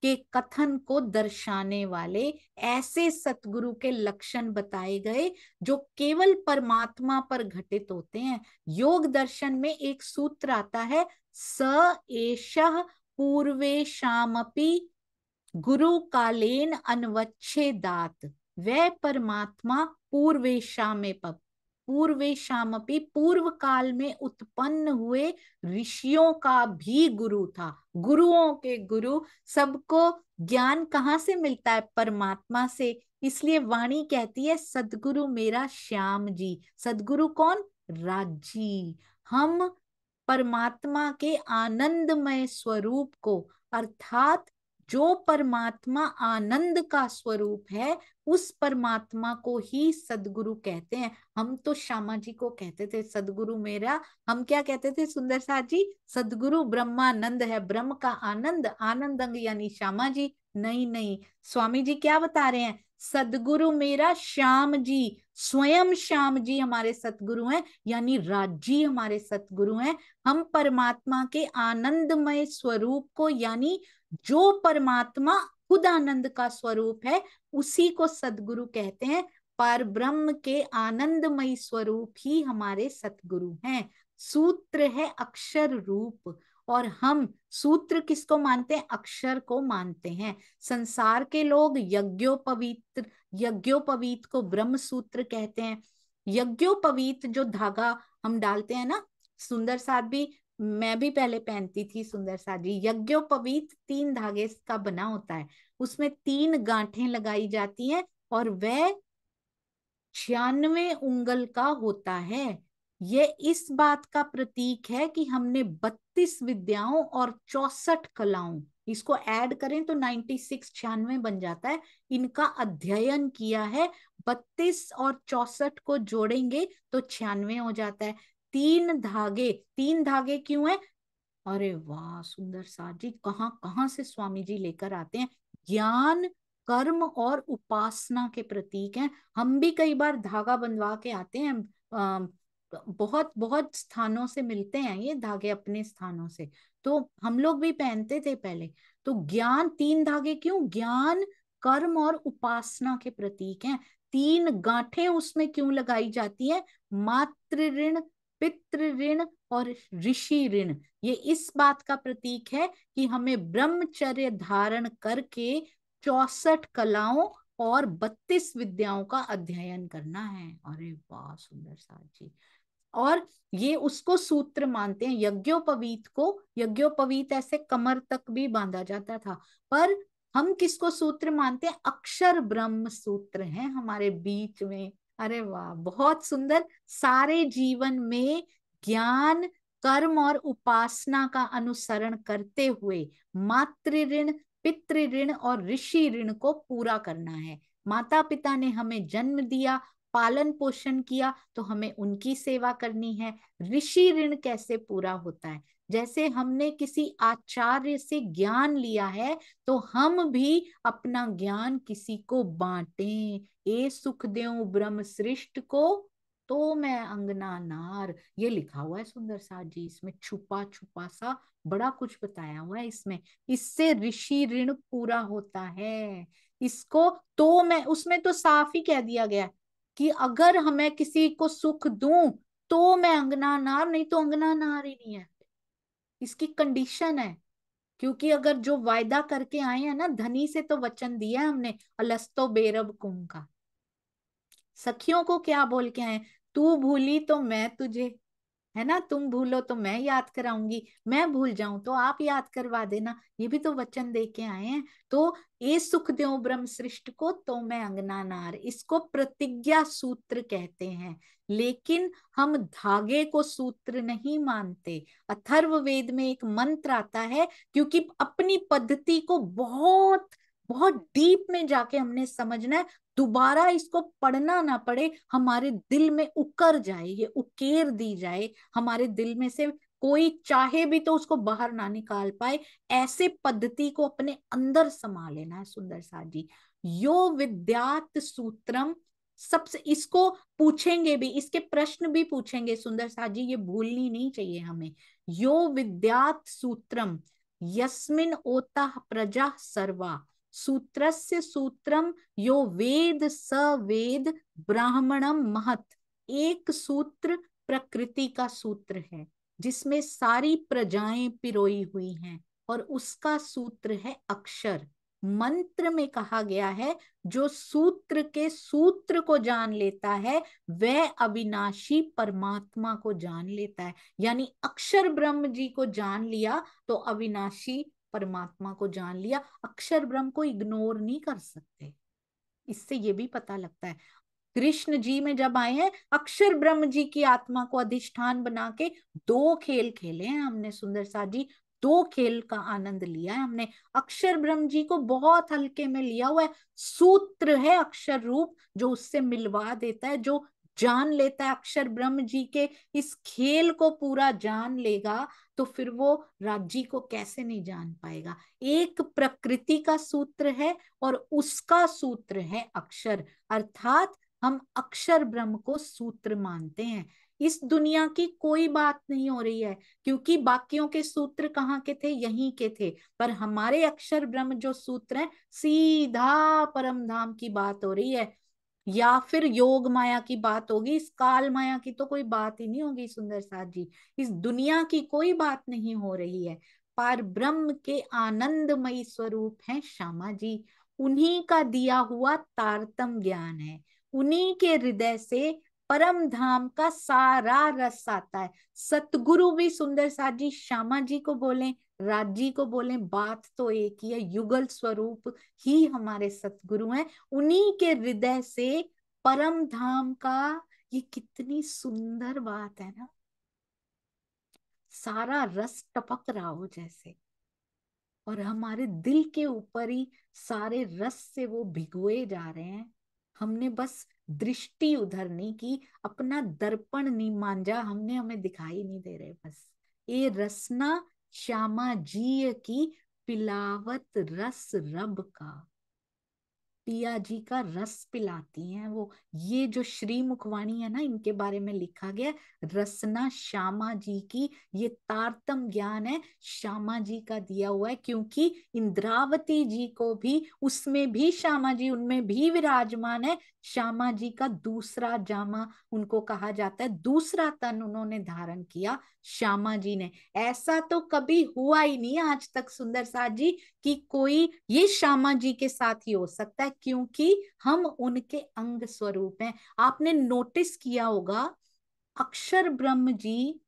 के कथन को दर्शाने वाले ऐसे सतगुरु के लक्षण बताए गए जो केवल परमात्मा पर घटित होते हैं। योग दर्शन में एक सूत्र आता है, स एषः पूर्वेशामपि गुरु कालेन अनवच्छेदात। वह परमात्मा पूर्वेशामपि पूर्व काल में उत्पन्न हुए ऋषियों का भी गुरु था। गुरुओं के गुरु। सबको ज्ञान कहाँ से मिलता है? परमात्मा से। इसलिए वाणी कहती है, सदगुरु मेरा श्याम जी। सदगुरु कौन? राजी। हम परमात्मा के आनंदमय स्वरूप को, अर्थात जो परमात्मा आनंद का स्वरूप है, उस परमात्मा को ही सदगुरु कहते हैं। हम तो श्यामा जी को कहते थे सदगुरु मेरा। हम क्या कहते थे सुंदर साथ जी? सदगुरु ब्रह्मानंद है, ब्रह्म का आनंद, आनंद अंग यानी श्यामा जी। नहीं नहीं, स्वामी जी क्या बता रहे हैं? सदगुरु मेरा श्याम जी, स्वयं श्याम जी हमारे सतगुरु हैं, यानी राजी हमारे सतगुरु हैं। हम परमात्मा के आनंदमय स्वरूप को, यानी जो परमात्मा खुद आनंद का स्वरूप है, उसी को सदगुरु कहते हैं। पर ब्रह्म के आनंदमय स्वरूप ही हमारे सतगुरु हैं। सूत्र है अक्षर रूप, और हम सूत्र किसको मानते हैं? अक्षर को मानते हैं। संसार के लोग यज्ञोपवीत को ब्रह्म सूत्र कहते हैं। यज्ञोपवीत जो धागा हम डालते हैं ना, सुंदर साथ भी, मैं भी पहले पहनती थी सुंदर साथ जी। यज्ञोपवीत 3 धागे का बना होता है, उसमें 3 गांठें लगाई जाती हैं और वह 96 उंगल का होता है। ये इस बात का प्रतीक है कि हमने 32 विद्याओं और 64 कलाओं, इसको ऐड करें तो 96, 96 बन जाता है, इनका अध्ययन किया है। 32 और 64 को जोड़ेंगे तो 96 हो जाता है। 3 धागे क्यों है? अरे वाह सुंदर साथ जी, कहाँ कहाँ से स्वामी जी लेकर आते हैं। ज्ञान, कर्म और उपासना के प्रतीक हैं। हम भी कई बार धागा बंधवा के आते हैं। अ, बहुत बहुत स्थानों से मिलते हैं ये धागे, अपने स्थानों से, तो हम लोग भी पहनते थे पहले। तो ज्ञान, 3 धागे क्यों? ज्ञान, कर्म और उपासना के प्रतीक हैं। 3 गांठें उसमें क्यों लगाई जाती है? मातृ ऋण, पितृ ऋण और ऋषि ऋण। ये इस बात का प्रतीक है कि हमें ब्रह्मचर्य धारण करके 64 कलाओं और 32 विद्याओं का अध्ययन करना है। अरे वाह सुंदर साथ जी। और ये उसको सूत्र मानते हैं, यज्ञोपवीत को। यज्ञोपवीत ऐसे कमर तक भी बांधा जाता था, पर हम किसको सूत्र मानते हैं? अक्षर ब्रह्म सूत्र है हमारे बीच में। अरे वाह, बहुत सुंदर। सारे जीवन में ज्ञान, कर्म और उपासना का अनुसरण करते हुए मातृ ऋण, पितृ ऋण और ऋषि ऋण को पूरा करना है। माता पिता ने हमें जन्म दिया, पालन पोषण किया, तो हमें उनकी सेवा करनी है। ऋषि ऋण कैसे पूरा होता है? जैसे हमने किसी आचार्य से ज्ञान लिया है, तो हम भी अपना ज्ञान किसी को बांटें। ए सुख देऊं ब्रह्म सृष्ट को, तो मैं अंगना नार। ये लिखा हुआ है सुंदर साथ जी, इसमें छुपा छुपा सा बड़ा कुछ बताया हुआ है इसमें। इससे ऋषि ऋण पूरा होता है। इसको तो मैं, उसमें तो साफ ही कह दिया गया कि अगर हमें किसी को सुख दूं तो मैं अंगना नार, नहीं तो अंगना नार ही नहीं है। इसकी कंडीशन है। क्योंकि अगर जो वायदा करके आए हैं ना, धनी से तो वचन दिया है हमने, अलस्तो बेरब कुम का। सखियों को क्या बोल के आए? तू भूली तो मैं तुझे, है ना, तुम भूलो तो मैं याद कराऊंगी, मैं भूल जाऊं तो आप याद करवा देना, ये भी तो वचन दे के आए हैं। तो ये सुख द्यो ब्रह्म सृष्ट को, तो मैं अंगना नार, इसको प्रतिज्ञा सूत्र कहते हैं। लेकिन हम धागे को सूत्र नहीं मानते। अथर्ववेद में एक मंत्र आता है, क्योंकि अपनी पद्धति को बहुत बहुत डीप में जाके हमने समझना है, दोबारा इसको पढ़ना ना पड़े, हमारे दिल में उकर जाए, ये उकेर दी जाए हमारे दिल में से, कोई चाहे भी तो उसको बाहर ना निकाल पाए, ऐसे पद्धति को अपने अंदर समा लेना है सुंदर सा जी। यो विद्यात सूत्रम, सबसे इसको पूछेंगे भी, इसके प्रश्न भी पूछेंगे सुंदर सा जी, ये भूलनी नहीं चाहिए हमें। यो विद्यात सूत्रम यस्मिन ओता प्रजा सर्वा, सूत्रस्य सूत्रम यो वेद स वेद ब्राह्मणम महत। एक सूत्र प्रकृति का सूत्र है जिसमें सारी प्रजाएं पिरोई हुई हैं, और उसका सूत्र है अक्षर। मंत्र में कहा गया है, जो सूत्र के सूत्र को जान लेता है वह अविनाशी परमात्मा को जान लेता है। यानी अक्षर ब्रह्म जी को जान लिया तो अविनाशी परमात्मा को जान लिया। अक्षर ब्रह्म को इग्नोर नहीं कर सकते। इससे ये भी पता लगता है, कृष्ण जी में जब आए हैं, अक्षर ब्रह्म जी की आत्मा को अधिष्ठान बना के दो खेल खेले हैं हमने सुंदर सा जी, दो खेल का आनंद लिया है हमने। अक्षर ब्रह्म जी को बहुत हल्के में लिया हुआ है। सूत्र है अक्षर रूप, जो उससे मिलवा देता है, जो जान लेता है अक्षर ब्रह्म जी के इस खेल को पूरा जान लेगा, तो फिर वो राज्य को कैसे नहीं जान पाएगा। एक प्रकृति का सूत्र है और उसका सूत्र है अक्षर, अर्थात हम अक्षर ब्रह्म को सूत्र मानते हैं। इस दुनिया की कोई बात नहीं हो रही है, क्योंकि बाकियों के सूत्र कहाँ के थे, यहीं के थे, पर हमारे अक्षर ब्रह्म जो सूत्र है, सीधा परम धाम की बात हो रही है, या फिर योग माया की बात होगी। इस काल माया की तो कोई बात ही नहीं होगी सुंदर साथ जी, इस दुनिया की कोई बात नहीं हो रही है। पर ब्रह्म के आनंदमयी स्वरूप है श्यामा जी, उन्हीं का दिया हुआ तारतम ज्ञान है, उन्हीं के हृदय से परम धाम का सारा रस आता है। सतगुरु भी सुंदर साथ जी श्यामा जी को बोले, राजी को बोले, बात तो एक ही है, युगल स्वरूप ही हमारे सतगुरु हैं। उन्हीं के हृदय से परम धाम का, ये कितनी सुंदर बात है ना, सारा रस टपक रहा हो जैसे, और हमारे दिल के ऊपर ही सारे रस से वो भिगोए जा रहे हैं। हमने बस दृष्टि उधर नहीं की, अपना दर्पण नहीं मांझा हमने, हमें दिखाई नहीं दे रहे। बस ये रसना श्यामा जी की पिलावत रस रब का, पिया जी का रस पिलाती हैं वो। ये जो श्री मुखवाणी है ना, इनके बारे में लिखा गया, रसना श्यामा जी की, ये तारतम ज्ञान है श्यामा जी का दिया हुआ है। क्योंकि इंद्रावती जी को भी, उसमें भी श्यामा जी उनमें भी विराजमान है। श्यामा जी का दूसरा जामा उनको कहा जाता है, दूसरा तन उन्होंने धारण किया श्यामा जी ने। ऐसा तो कभी हुआ ही नहीं आज तक सुंदर साथ जी कि कोई ये श्यामा जी के साथ ही हो सकता है, क्योंकि हम उनके अंग स्वरूप हैं। आपने नोटिस किया होगा, अक्षर ब्रह्म जी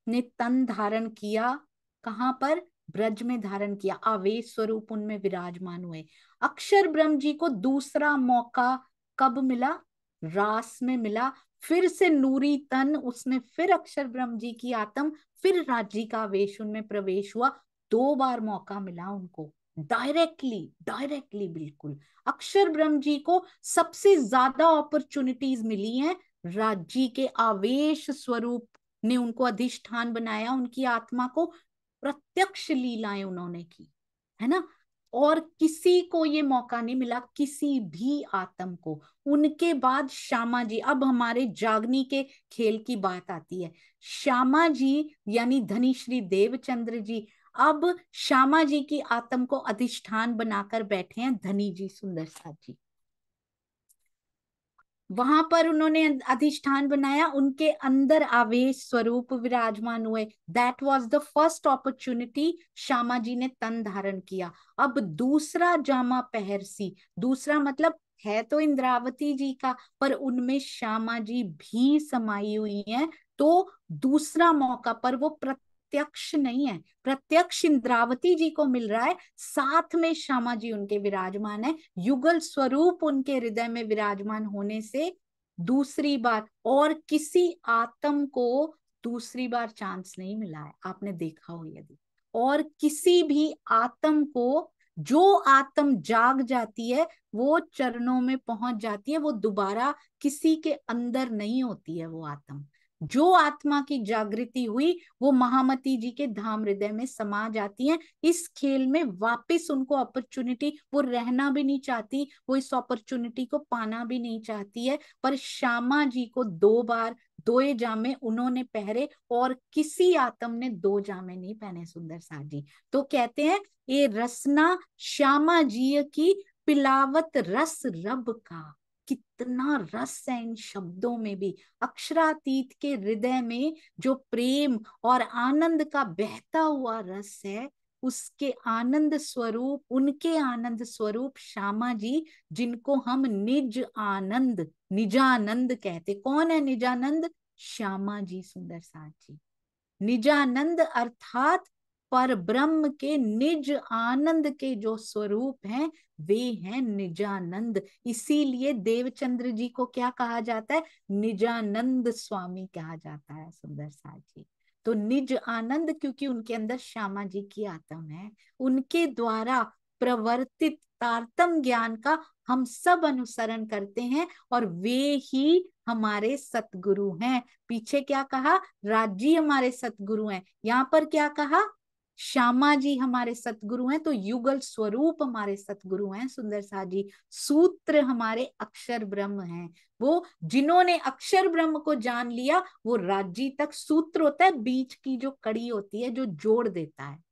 ने तन धारण किया, कहां पर, ब्रज में धारण किया, आवेश स्वरूप उनमें विराजमान हुए। अक्षर ब्रह्म जी को दूसरा मौका कब मिला, रास में मिला। फिर से नूरी तन, उसमें फिर अक्षर ब्रह्म जी की आत्म, फिर राज्य का आवेश उनमें प्रवेश हुआ। दो बार मौका मिला उनको, डायरेक्टली डायरेक्टली बिल्कुल। अक्षर ब्रह्म जी को सबसे ज्यादा अपॉर्चुनिटीज मिली हैं, राज्य के आवेश स्वरूप ने उनको अधिष्ठान बनाया, उनकी आत्मा को, प्रत्यक्ष लीलाएं उन्होंने की, है ना। और किसी को ये मौका नहीं मिला, किसी भी आत्म को। उनके बाद श्यामा जी, अब हमारे जागनी के खेल की बात आती है। श्यामा जी यानी धनी श्री देवचंद्र जी, अब श्यामा जी की आत्म को अधिष्ठान बनाकर बैठे हैं धनी जी सुंदर साथ जी। वहां पर उन्होंने अधिष्ठान बनाया, उनके अंदर आवेश स्वरूप विराजमान हुए। That was the first opportunity, Shyama ji ने तन धारण किया। अब दूसरा जामा पहरसी, दूसरा मतलब है तो इंद्रावती जी का, पर उनमें श्यामा जी भी समाई हुई हैं, तो दूसरा मौका पर वो प्रत्यक्ष नहीं है, प्रत्यक्ष इंद्रावती जी को मिल रहा है, साथ में श्यामा जी उनके विराजमान है, युगल स्वरूप उनके हृदय में विराजमान होने से दूसरी बार और किसी आत्म को दूसरी बार चांस नहीं मिला है। आपने देखा हो यदि, और किसी भी आत्म को, जो आत्म जाग जाती है वो चरणों में पहुंच जाती है, वो दोबारा किसी के अंदर नहीं होती है। वो आत्म, जो आत्मा की जागृति हुई वो महामती जी के धाम हृदय में समा जाती है। इस खेल में वापस उनको अपॉर्चुनिटी, वो रहना भी नहीं चाहती, वो इस अपॉर्चुनिटी को पाना भी नहीं चाहती है। पर श्यामा जी को 2 बार 2 जामे उन्होंने पहरे और किसी आत्म ने 2 जामे नहीं पहने, सुंदर साथ जी। तो कहते हैं ये रसना श्यामा जी की पिलावत रस रब का। कितना रस है इन शब्दों में भी। अक्षरातीत के हृदय में जो प्रेम और आनंद का बहता हुआ रस है, उसके आनंद स्वरूप, उनके आनंद स्वरूप श्यामा जी, जिनको हम निज आनंद, निजानंद कहते। कौन है निजानंद? श्यामा जी, सुंदर साथ जी। निजानंद अर्थात पर ब्रह्म के निज आनंद के जो स्वरूप हैं वे हैं निजानंद। इसीलिए देवचंद्र जी को क्या कहा जाता है? निजानंद स्वामी कहा जाता है, सुंदर साथ जी। तो निज आनंद, क्योंकि उनके अंदर श्यामा जी की आत्म है, उनके द्वारा प्रवर्तित तारतम ज्ञान का हम सब अनुसरण करते हैं और वे ही हमारे सतगुरु हैं। पीछे क्या कहा? राजी हमारे सतगुरु हैं, यहाँ पर क्या कहा? श्यामा जी हमारे सतगुरु हैं। तो युगल स्वरूप हमारे सतगुरु हैं, सुंदर सा जी। सूत्र हमारे अक्षर ब्रह्म हैं। वो जिन्होंने अक्षर ब्रह्म को जान लिया, वो राजी तक, सूत्र होता है बीच की जो कड़ी होती है जो जोड़ देता है।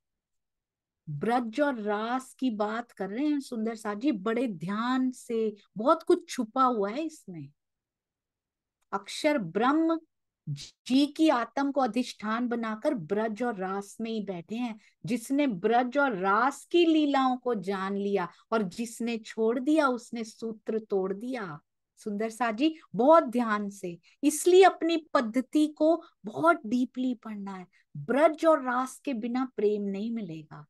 ब्रज और रास की बात कर रहे हैं सुंदर सा जी, बड़े ध्यान से, बहुत कुछ छुपा हुआ है इसमें। अक्षर ब्रह्म जी की आत्म को अधिष्ठान बनाकर ब्रज और रास में ही बैठे हैं। जिसने ब्रज और रास की लीलाओं को जान लिया और जिसने छोड़ दिया उसने सूत्र तोड़ दिया, सुंदर सा जी, बहुत ध्यान से। इसलिए अपनी पद्धति को बहुत डीपली पढ़ना है। ब्रज और रास के बिना प्रेम नहीं मिलेगा।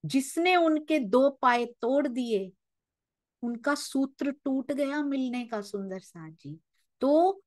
जिसने उनके 2 पाए तोड़ दिए, उनका सूत्र टूट गया मिलने का, सुंदर सा जी। तो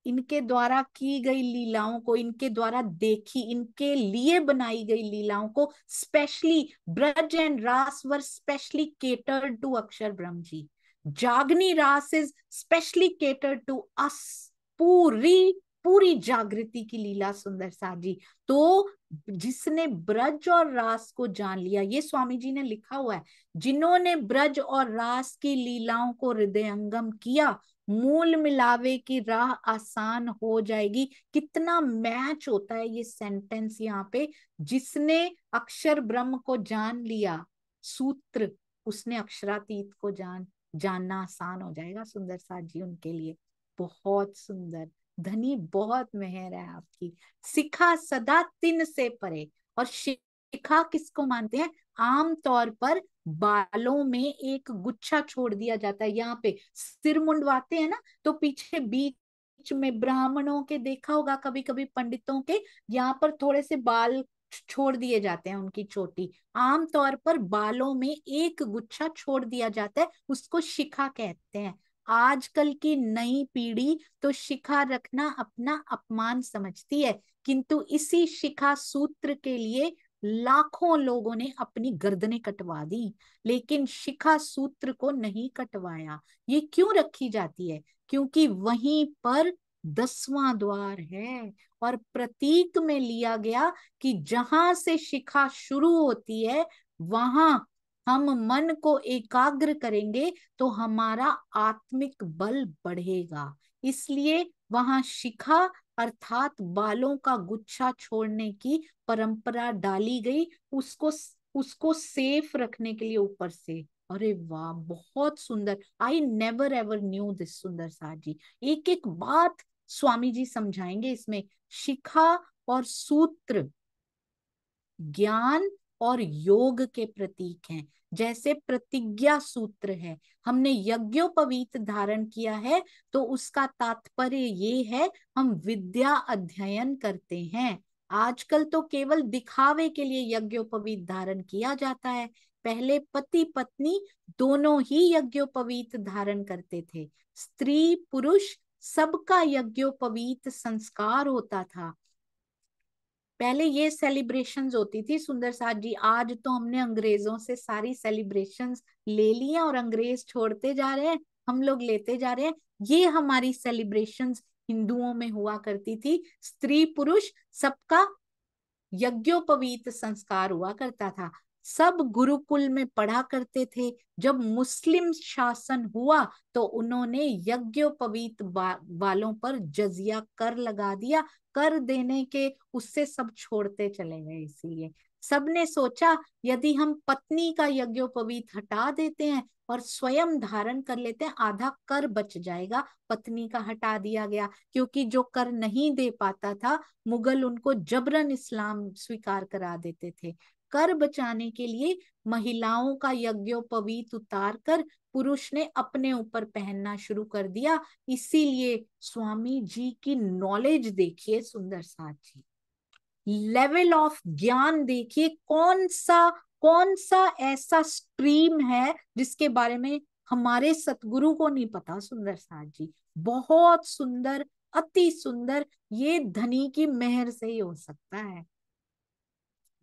इनके द्वारा की गई लीलाओं को, इनके द्वारा देखी, इनके लिए बनाई गई लीलाओं को, स्पेशली ब्रज एंड रास वर स्पेशली केटर्ड टू अक्षर ब्रह्म जी। Jagni Raas is specially catered to us. पूरी पूरी जागृति की लीला, सुंदर सा जी। तो जिसने ब्रज और रास को जान लिया, ये स्वामी जी ने लिखा हुआ है, जिन्होंने ब्रज और रास की लीलाओं को हृदयंगम किया, मूल मिलावे की राह आसान हो जाएगी। कितना मैच होता है ये सेंटेंस यहाँ पे। जिसने अक्षर ब्रह्म को जान लिया, सूत्र, उसने अक्षरातीत को जानना आसान हो जाएगा, सुंदर साथ जी उनके लिए। बहुत सुंदर। धनी बहुत मेहर है आपकी। सिखा सदा तिन से परे। और शिखा किसको मानते हैं? आम तौर पर बालों में एक गुच्छा छोड़ दिया जाता है, यहाँ पे सिर मुंडवाते हैं ना, तो पीछे बीच में ब्राह्मणों के देखा होगा, कभी कभी पंडितों के यहाँ पर थोड़े से बाल छोड़ दिए जाते हैं, उनकी चोटी। आमतौर पर बालों में एक गुच्छा छोड़ दिया जाता है, उसको शिखा कहते हैं। आजकल की नई पीढ़ी तो शिखा रखना अपना अपमान समझती है, किंतु इसी शिखा सूत्र के लिए लाखों लोगों ने अपनी गर्दनें कटवा दी, लेकिन शिखा सूत्र को नहीं कटवाया। ये क्यों रखी जाती है? क्योंकि वहीं पर 10वां द्वार है और प्रतीक में लिया गया कि जहां से शिखा शुरू होती है, वहां हम मन को एकाग्र करेंगे तो हमारा आत्मिक बल बढ़ेगा। इसलिए वहां शिखा अर्थात बालों का गुच्छा छोड़ने की परंपरा डाली गई, उसको उसको सेफ रखने के लिए ऊपर से। अरे वाह, बहुत सुंदर। I never ever new this, सुंदर साथ जी। एक एक बात स्वामी जी समझाएंगे इसमें। शिखा और सूत्र ज्ञान और योग के प्रतीक हैं। जैसे प्रतिज्ञा सूत्र है, हमने यज्ञोपवीत धारण किया है तो उसका तात्पर्य ये है हम विद्या अध्ययन करते हैं। आजकल तो केवल दिखावे के लिए यज्ञोपवीत धारण किया जाता है। पहले पति पत्नी दोनों ही यज्ञोपवीत धारण करते थे। स्त्री पुरुष सबका यज्ञोपवीत संस्कार होता था। पहले ये सेलिब्रेशंस होती थी सुंदर साथ जी। आज तो हमने अंग्रेजों से सारी सेलिब्रेशंस ले ली हैं और अंग्रेज छोड़ते जा रहे हैं, हम लोग लेते जा रहे हैं। ये हमारी सेलिब्रेशंस हिंदुओं में हुआ करती थी। स्त्री पुरुष सबका यज्ञोपवीत संस्कार हुआ करता था। सब गुरुकुल में पढ़ा करते थे। जब मुस्लिम शासन हुआ तो उन्होंने यज्ञोपवीत वालों पर जजिया कर लगा दिया। कर देने के उससे सब छोड़ते चले गए। इसीलिए सबने सोचा यदि हम पत्नी का यज्ञोपवीत हटा देते हैं और स्वयं धारण कर लेते हैं, आधा कर बच जाएगा। पत्नी का हटा दिया गया, क्योंकि जो कर नहीं दे पाता था मुगल उनको जबरन इस्लाम स्वीकार करा देते थे। कर बचाने के लिए महिलाओं का यज्ञोपवीत उतार कर पुरुष ने अपने ऊपर पहनना शुरू कर दिया। इसीलिए स्वामी जी की नॉलेज देखिए सुंदर साथ जी, लेवल ऑफ ज्ञान देखिए। कौन सा ऐसा स्ट्रीम है जिसके बारे में हमारे सतगुरु को नहीं पता। सुंदर साथ जी बहुत सुंदर, अति सुंदर। ये धनी की मेहर से ही हो सकता है।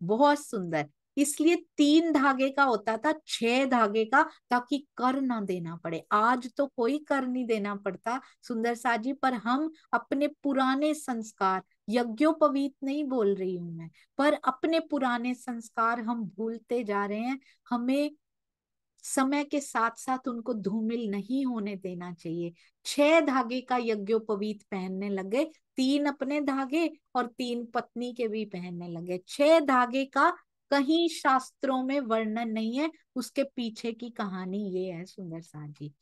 बहुत सुंदर। इसलिए 3 धागे का होता था, 6 धागे का, ताकि कर ना देना पड़े। आज तो कोई कर नहीं देना पड़ता सुंदर साथ जी, पर हम अपने पुराने संस्कार, यज्ञोपवीत नहीं बोल रही हूं मैं, पर अपने पुराने संस्कार हम भूलते जा रहे हैं। हमें समय के साथ साथ उनको धूमिल नहीं होने देना चाहिए। 6 धागे का यज्ञोपवीत पहनने लगे, 3 अपने धागे और 3 पत्नी के भी पहनने लगे। 6 धागे का कहीं शास्त्रों में वर्णन नहीं है। उसके पीछे की कहानी ये है सुंदर साथ जी।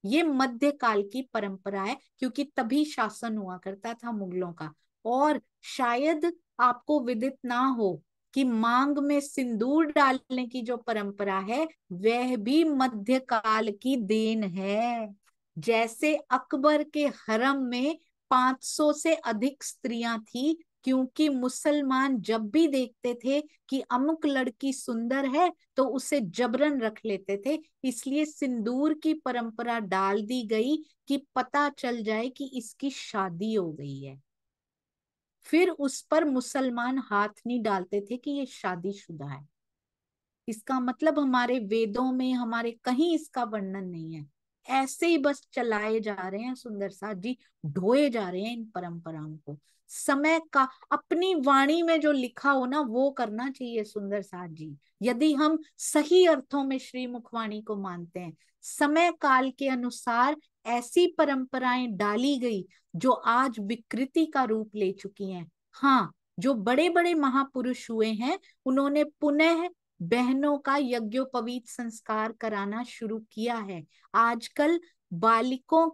ये मध्यकाल की परंपरा है, क्योंकि तभी शासन हुआ करता था मुगलों का। और शायद आपको विदित ना हो कि मांग में सिंदूर डालने की जो परंपरा है वह भी मध्यकाल की देन है। जैसे अकबर के हरम में 500 से अधिक स्त्रियां थी, क्योंकि मुसलमान जब भी देखते थे कि अमुक लड़की सुंदर है तो उसे जबरन रख लेते थे। इसलिए सिंदूर की परंपरा डाल दी गई कि पता चल जाए कि इसकी शादी हो गई है। फिर उस पर मुसलमान हाथ नहीं डालते थे कि ये शादीशुदा है। इसका मतलब हमारे वेदों में, हमारे कहीं इसका वर्णन नहीं है। ऐसे ही बस चलाए जा रहे हैं सुंदर साथ जी, ढोए जा रहे हैं इन परंपराओं को। समय का अपनी वाणी में जो लिखा हो ना वो करना चाहिए सुंदर साथ जी। यदि हम सही अर्थों में श्री मुखवाणी को मानते हैं, समय काल के अनुसार ऐसी परंपराएं डाली गई जो आज विकृति का रूप ले चुकी हैं। हाँ, जो बड़े बड़े महापुरुष हुए हैं उन्होंने पुनः बहनों का यज्ञोपवीत संस्कार कराना शुरू किया है। आजकल बालकों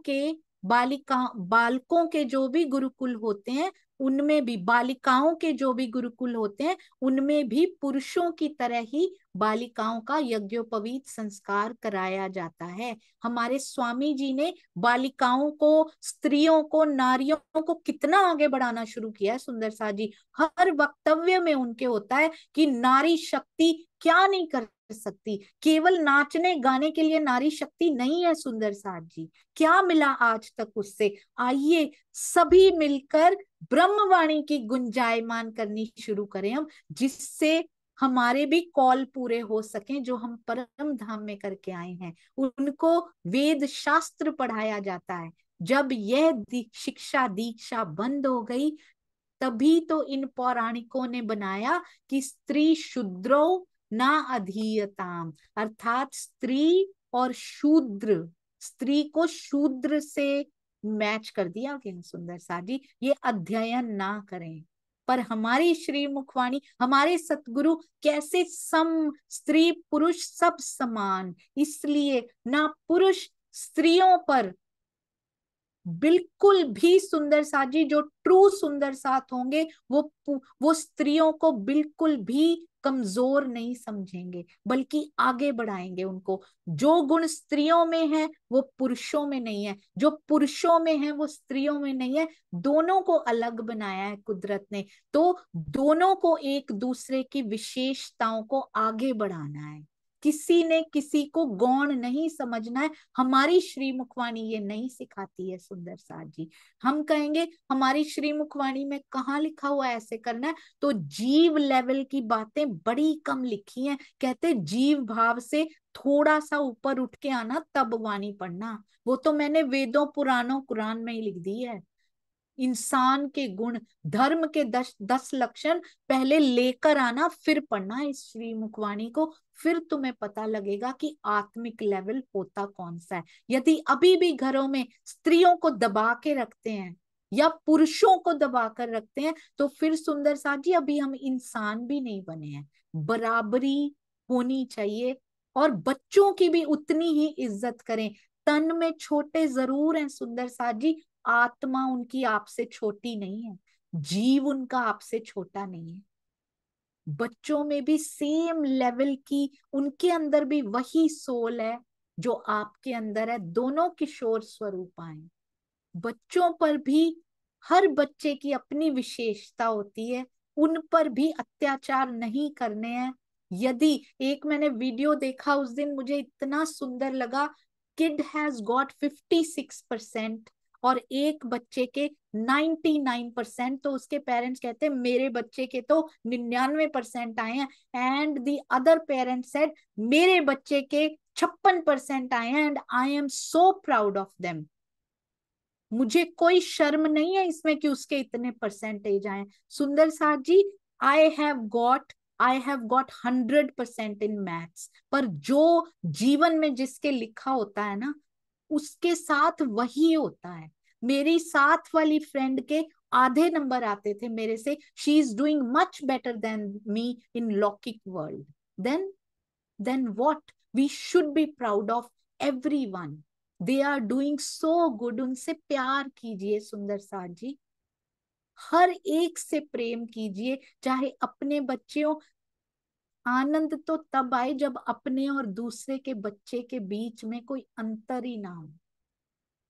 के जो भी गुरुकुल होते हैं उनमें भी, बालिकाओं के जो भी गुरुकुल होते हैं उनमें भी पुरुषों की तरह ही बालिकाओं का यज्ञोपवीत संस्कार कराया जाता है। हमारे स्वामी जी ने बालिकाओं को, स्त्रियों को, नारियों को कितना आगे बढ़ाना शुरू किया है सुंदर साथ जी। हर वक्तव्य में उनके होता है कि नारी शक्ति क्या नहीं कर सकती। केवल नाचने गाने के लिए नारी शक्ति नहीं है सुंदर साथ जी। क्या मिला आज तक उससे? आइए सभी मिलकर ब्रह्मवाणी की गुंजायमान करनी शुरू करें हम, जिससे हमारे भी कॉल पूरे हो सकें जो हम परम धाम में करके आए हैं। उनको वेद शास्त्र पढ़ाया जाता है। जब यह शिक्षा दीक्षा बंद हो गई तभी तो इन पौराणिकों ने बनाया कि स्त्री शूद्रो ना अधीयताम, अर्थात स्त्री और शूद्र, स्त्री को शूद्र से मैच कर दिया गया सुंदर साथ जी, ये अध्ययन ना करें। पर हमारी श्री मुखवाणी, हमारे सतगुरु कैसे सम, स्त्री पुरुष सब समान, इसलिए ना पुरुष स्त्रियों पर बिल्कुल भी सुंदर साथ जी, जो ट्रू सुंदर साथ होंगे वो स्त्रियों को बिल्कुल भी कमजोर नहीं समझेंगे, बल्कि आगे बढ़ाएंगे उनको। जो गुण स्त्रियों में है वो पुरुषों में नहीं है, जो पुरुषों में है वो स्त्रियों में नहीं है। दोनों को अलग बनाया है कुदरत ने, तो दोनों को एक दूसरे की विशेषताओं को आगे बढ़ाना है। किसी ने किसी को गौण नहीं समझना है। हमारी श्री मुखवाणी ये नहीं सिखाती है सुंदर साथ जी। हम कहेंगे हमारी श्री मुखवाणी में कहाँ लिखा हुआ है ऐसे करना है, तो जीव लेवल की बातें बड़ी कम लिखी हैं। कहते जीव भाव से थोड़ा सा ऊपर उठ के आना तब वाणी पढ़ना। वो तो मैंने वेदों पुराणों कुरान में ही लिख दी है। इंसान के गुण, धर्म के 10 लक्षण पहले लेकर आना, फिर पढ़ना इस श्री मुखवाणी को। फिर तुम्हें पता लगेगा कि आत्मिक लेवल होता कौन सा है। यदि अभी भी घरों में स्त्रियों को दबा के रखते हैं या पुरुषों को दबा कर रखते हैं, तो फिर सुंदर साथ जी अभी हम इंसान भी नहीं बने हैं। बराबरी होनी चाहिए, और बच्चों की भी उतनी ही इज्जत करें। तन में छोटे जरूर हैं सुंदर साथ जी, आत्मा उनकी आपसे छोटी नहीं है, जीव उनका आपसे छोटा नहीं है। बच्चों में भी सेम लेवल की, उनके अंदर भी वही सोल है जो आपके अंदर है। दोनों किशोर स्वरूप आए। बच्चों पर भी हर बच्चे की अपनी विशेषता होती है, उन पर भी अत्याचार नहीं करने हैं। यदि एक मैंने वीडियो देखा उस दिन, मुझे इतना सुंदर लगा। किड हैज गॉट 56% और एक बच्चे के 99%। तो उसके पेरेंट्स कहते हैं मेरे बच्चे के तो 99% आए हैं। And the other parents said मेरे बच्चे के 56% आए हैं, and I am so proud of them. मुझे कोई शर्म नहीं है इसमें कि उसके इतने परसेंटेज आए। सुंदर साथ जी, I have got I have got 100% in maths, पर जो जीवन में जिसके लिखा होता है ना, उसके साथ वही होता है। मेरी साथ वाली फ्रेंड के आधे नंबर आते थे मेरे से। She is doing much better than me in लौकिक world. Then what, we should be proud of everyone. They are doing so good. उनसे प्यार कीजिए सुंदर साथ जी, हर एक से प्रेम कीजिए, चाहे अपने बच्चे हो। आनंद तो तब आए जब अपने और दूसरे के बच्चे के बीच में कोई अंतर ही ना हो।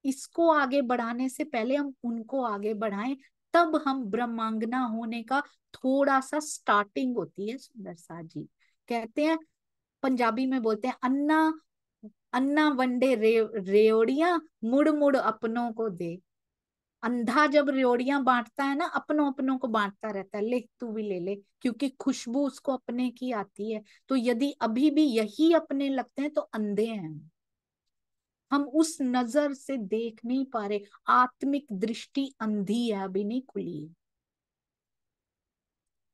इसको आगे बढ़ाने से पहले हम उनको आगे बढ़ाएं, तब हम ब्रह्मांगना होने का थोड़ा सा स्टार्टिंग होती है। सुंदर साथ जी कहते हैं, पंजाबी में बोलते हैं, अन्ना अन्ना वंडे रेवड़ियां मुड़ मुड़ अपनों को दे। अंधा जब रेवड़ियां बांटता है ना, अपनों अपनों को बांटता रहता है, ले तू भी ले ले, क्योंकि खुशबू उसको अपने की आती है। तो यदि अभी भी यही अपने लगते हैं तो अंधे हैं। हम उस नजर से देख नहीं पा रहे। आत्मिक दृष्टि अंधी है, अभी नहीं खुली है।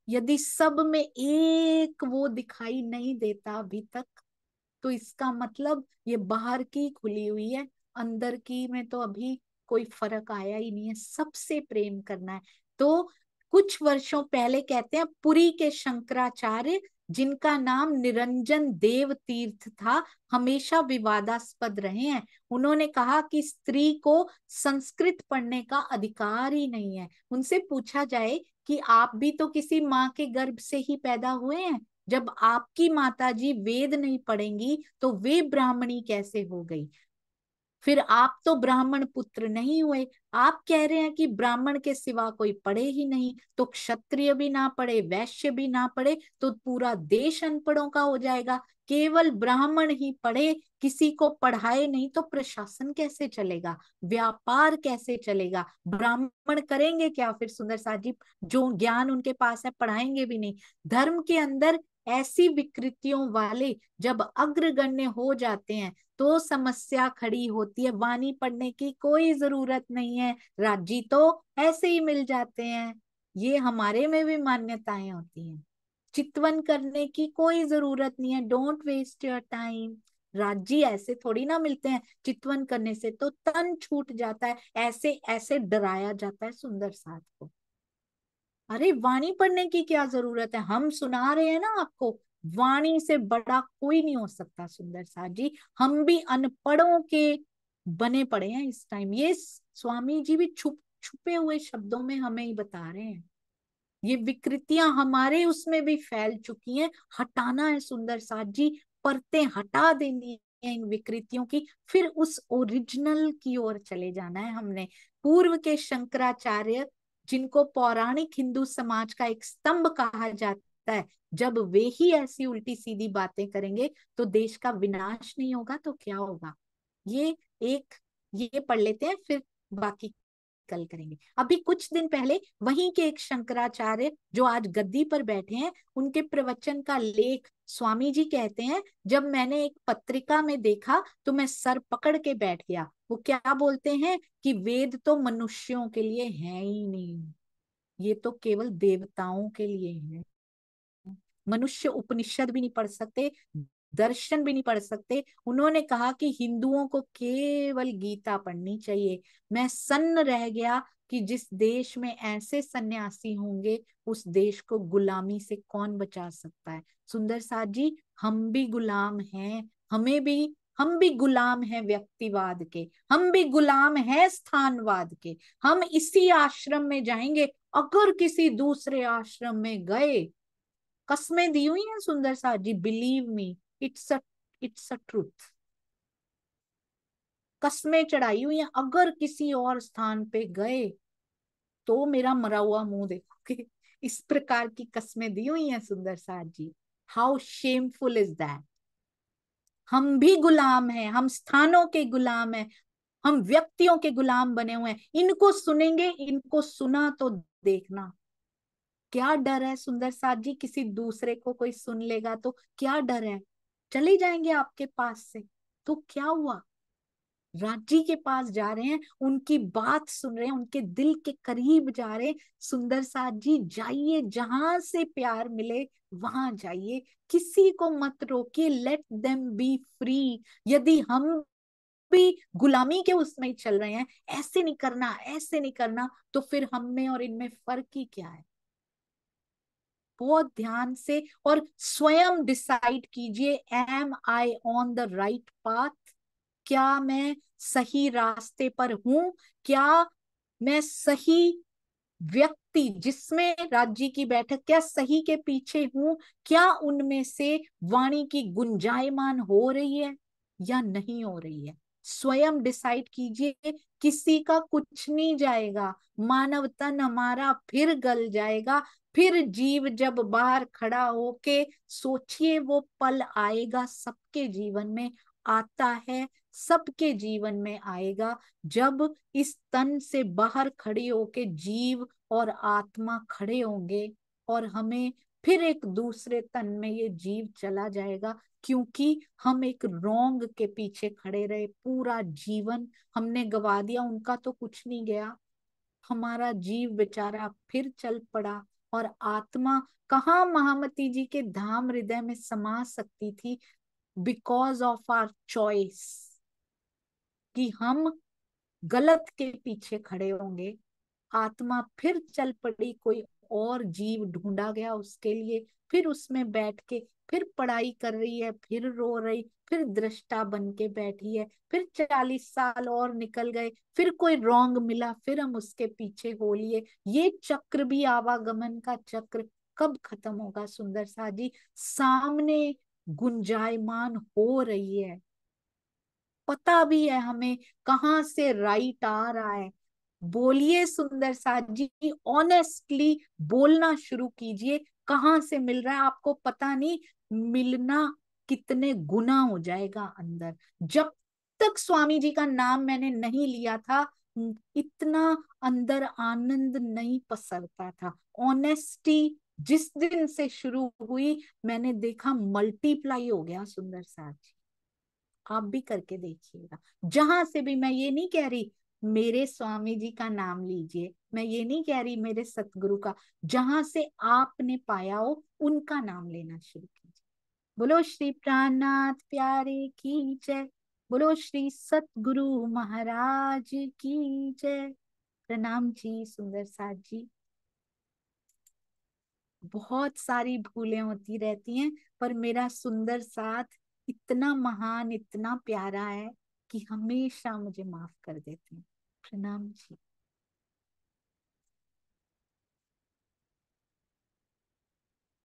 यदि सब में एक वो दिखाई नहीं देता अभी तक, तो इसका मतलब ये बाहर की खुली हुई है, अंदर की में तो अभी कोई फर्क आया ही नहीं है। सबसे प्रेम करना है। तो कुछ वर्षों पहले कहते हैं पुरी के शंकराचार्य, जिनका नाम निरंजन देव तीर्थ था, हमेशा विवादास्पद रहे हैं। उन्होंने कहा कि स्त्री को संस्कृत पढ़ने का अधिकार ही नहीं है। उनसे पूछा जाए कि आप भी तो किसी माँ के गर्भ से ही पैदा हुए हैं, जब आपकी माताजी वेद नहीं पढ़ेंगी तो वे ब्राह्मणी कैसे हो गई? फिर आप तो ब्राह्मण पुत्र नहीं हुए। आप कह रहे हैं कि ब्राह्मण के सिवा कोई पढ़े ही नहीं, तो क्षत्रिय भी ना पढ़े, वैश्य भी ना पढ़े, तो पूरा देश अनपढ़ों का हो जाएगा। केवल ब्राह्मण ही पढ़े, किसी को पढ़ाए नहीं, तो प्रशासन कैसे चलेगा? व्यापार कैसे चलेगा? ब्राह्मण करेंगे क्या फिर सुंदर साथ जी? जो ज्ञान उनके पास है पढ़ाएंगे भी नहीं। धर्म के अंदर ऐसी विकृतियों वाले जब अग्रगण्य हो जाते हैं, तो समस्या खड़ी होती है। वाणी पढ़ने की कोई जरूरत नहीं है, राजी तो ऐसे ही मिल जाते हैं। ये हमारे में भी मान्यताएं होती हैं। चितवन करने की कोई जरूरत नहीं है, डोंट वेस्ट योर टाइम। राजी ऐसे थोड़ी ना मिलते हैं। चितवन करने से तो तन छूट जाता है, ऐसे ऐसे डराया जाता है सुंदर साथ को। अरे वाणी पढ़ने की क्या जरूरत है, हम सुना रहे हैं ना आपको। वाणी से बड़ा कोई नहीं हो सकता सुंदर साथ जी। हम भी अनपढ़ों के बने पड़े हैं इस टाइम। ये स्वामी जी भी छुपे हुए शब्दों में हमें ही बता रहे हैं। ये विकृतियां हमारे उसमें भी फैल चुकी हैं, हटाना है सुंदर साथ जी, परतें हटा देनी है इन विकृतियों की, फिर उस ओरिजिनल की ओर चले जाना है हमने। पूर्व के शंकराचार्य, जिनको पौराणिक हिंदू समाज का एक स्तंभ कहा जाता है, जब वे ही ऐसी उल्टी सीधी बातें करेंगे तो देश का विनाश नहीं होगा तो क्या होगा। ये एक, ये पढ़ लेते हैं, फिर बाकी कल करेंगे। अभी कुछ दिन पहले वहीं के एक शंकराचार्य जो आज गद्दी पर बैठे हैं, उनके प्रवचन का लेख स्वामी जी कहते हैं, जब मैंने एक पत्रिका में देखा तो मैं सर पकड़ के बैठ गया। वो क्या बोलते हैं कि वेद तो मनुष्यों के लिए है ही नहीं, ये तो केवल देवताओं के लिए है। मनुष्य उपनिषद भी नहीं पढ़ सकते, दर्शन भी नहीं पढ़ सकते। उन्होंने कहा कि हिंदुओं को केवल गीता पढ़नी चाहिए। मैं सन्न रह गया कि जिस देश में ऐसे सन्यासी होंगे, उस देश को गुलामी से कौन बचा सकता है। सुंदर साथ जी, हम भी गुलाम हैं, हम भी गुलाम हैं व्यक्तिवाद के, हम भी गुलाम हैं स्थानवाद के। हम इसी आश्रम में जाएंगे, अगर किसी दूसरे आश्रम में गए, कस्में दी हुई हैं सुंदर साथ जी, believe me, it's a truth. कस्में चढ़ाई हुई हैं, अगर किसी और स्थान पे गए तो मेरा मरा हुआ मुंह देखोगे। इस प्रकार की कस्में दी हुई हैं सुंदर साथ जी। How shameful is that. हम भी गुलाम हैं, हम स्थानों के गुलाम हैं, हम व्यक्तियों के गुलाम बने हुए हैं। इनको सुनेंगे, इनको सुना तो देखना, क्या डर है सुंदर साथ जी, किसी दूसरे को कोई सुन लेगा तो क्या डर है, चले जाएंगे आपके पास से तो क्या हुआ। राजी के पास जा रहे हैं, उनकी बात सुन रहे हैं, उनके दिल के करीब जा रहे हैं। सुंदर साथ जी, जाइए, जहां से प्यार मिले वहां जाइए, किसी को मत रोकिए, लेट देम बी फ्री। यदि हम भी गुलामी के उसमें ही चल रहे हैं, ऐसे नहीं करना, ऐसे नहीं करना, तो फिर हम में और इनमें फर्क ही क्या है। बहुत ध्यान से और स्वयं डिसाइड कीजिए, am I on the right path. क्या मैं सही रास्ते पर हूं? क्या मैं सही व्यक्ति जिसमें राज्य की बैठक, क्या सही के पीछे हूं? क्या उनमें से वाणी की गुंजायमान हो रही है या नहीं हो रही है? स्वयं डिसाइड कीजिए, किसी का कुछ नहीं जाएगा, मानव तन हमारा फिर गल जाएगा। फिर जीव जब बाहर खड़ा होके सोचिए, वो पल आएगा, सबके जीवन में आता है, सबके जीवन में आएगा, जब इस तन से बाहर खड़ी होके जीव और आत्मा खड़े होंगे, और हमें फिर एक दूसरे तन में ये जीव चला जाएगा, क्योंकि हम एक रोंग के पीछे खड़े रहे, पूरा जीवन हमने गवा दिया। उनका तो कुछ नहीं गया, हमारा जीव बेचारा फिर चल पड़ा, और आत्मा कहाँ महामती जी के धाम हृदय में समा सकती थी, बिकॉज ऑफ आवर चॉइस, कि हम गलत के पीछे खड़े होंगे। आत्मा फिर चल पड़ी, कोई और जीव ढूंढा गया उसके लिए, फिर उसमें बैठ के फिर पढ़ाई कर रही है, फिर रो रही, फिर दृष्टा बन के बैठी है, फिर 40 साल और निकल गए, फिर कोई रॉन्ग मिला, फिर हम उसके पीछे हो लिए। ये चक्र भी, आवागमन का चक्र, कब खत्म होगा सुंदर सा जी? सामने गुंजायमान हो रही है, पता भी है हमें कहाँ से राइट आ रहा है। बोलिए सुंदर साथ जी, ऑनेस्टली बोलना शुरू कीजिए, कहाँ से मिल रहा है आपको पता नहीं, मिलना कितने गुना हो जाएगा अंदर। जब तक स्वामी जी का नाम मैंने नहीं लिया था, इतना अंदर आनंद नहीं पसरता था। ऑनेस्टी जिस दिन से शुरू हुई, मैंने देखा मल्टीप्लाई हो गया सुंदर साथ जी। आप भी करके देखिएगा। जहां से भी, मैं ये नहीं कह रही मेरे स्वामी जी का नाम लीजिए, मैं ये नहीं कह रही मेरे सतगुरु का, जहां से आपने पाया हो उनका नाम लेना शुरू कीजिए। बोलो श्री प्राणनाथ प्यारे की जय, बोलो श्री सतगुरु महाराज की जय। प्रणाम जी सुंदर साथ जी। बहुत सारी भूलें होती रहती हैं, पर मेरा सुंदर साथ इतना महान, इतना प्यारा है कि हमेशा मुझे माफ कर देते हैं। प्रणाम जी।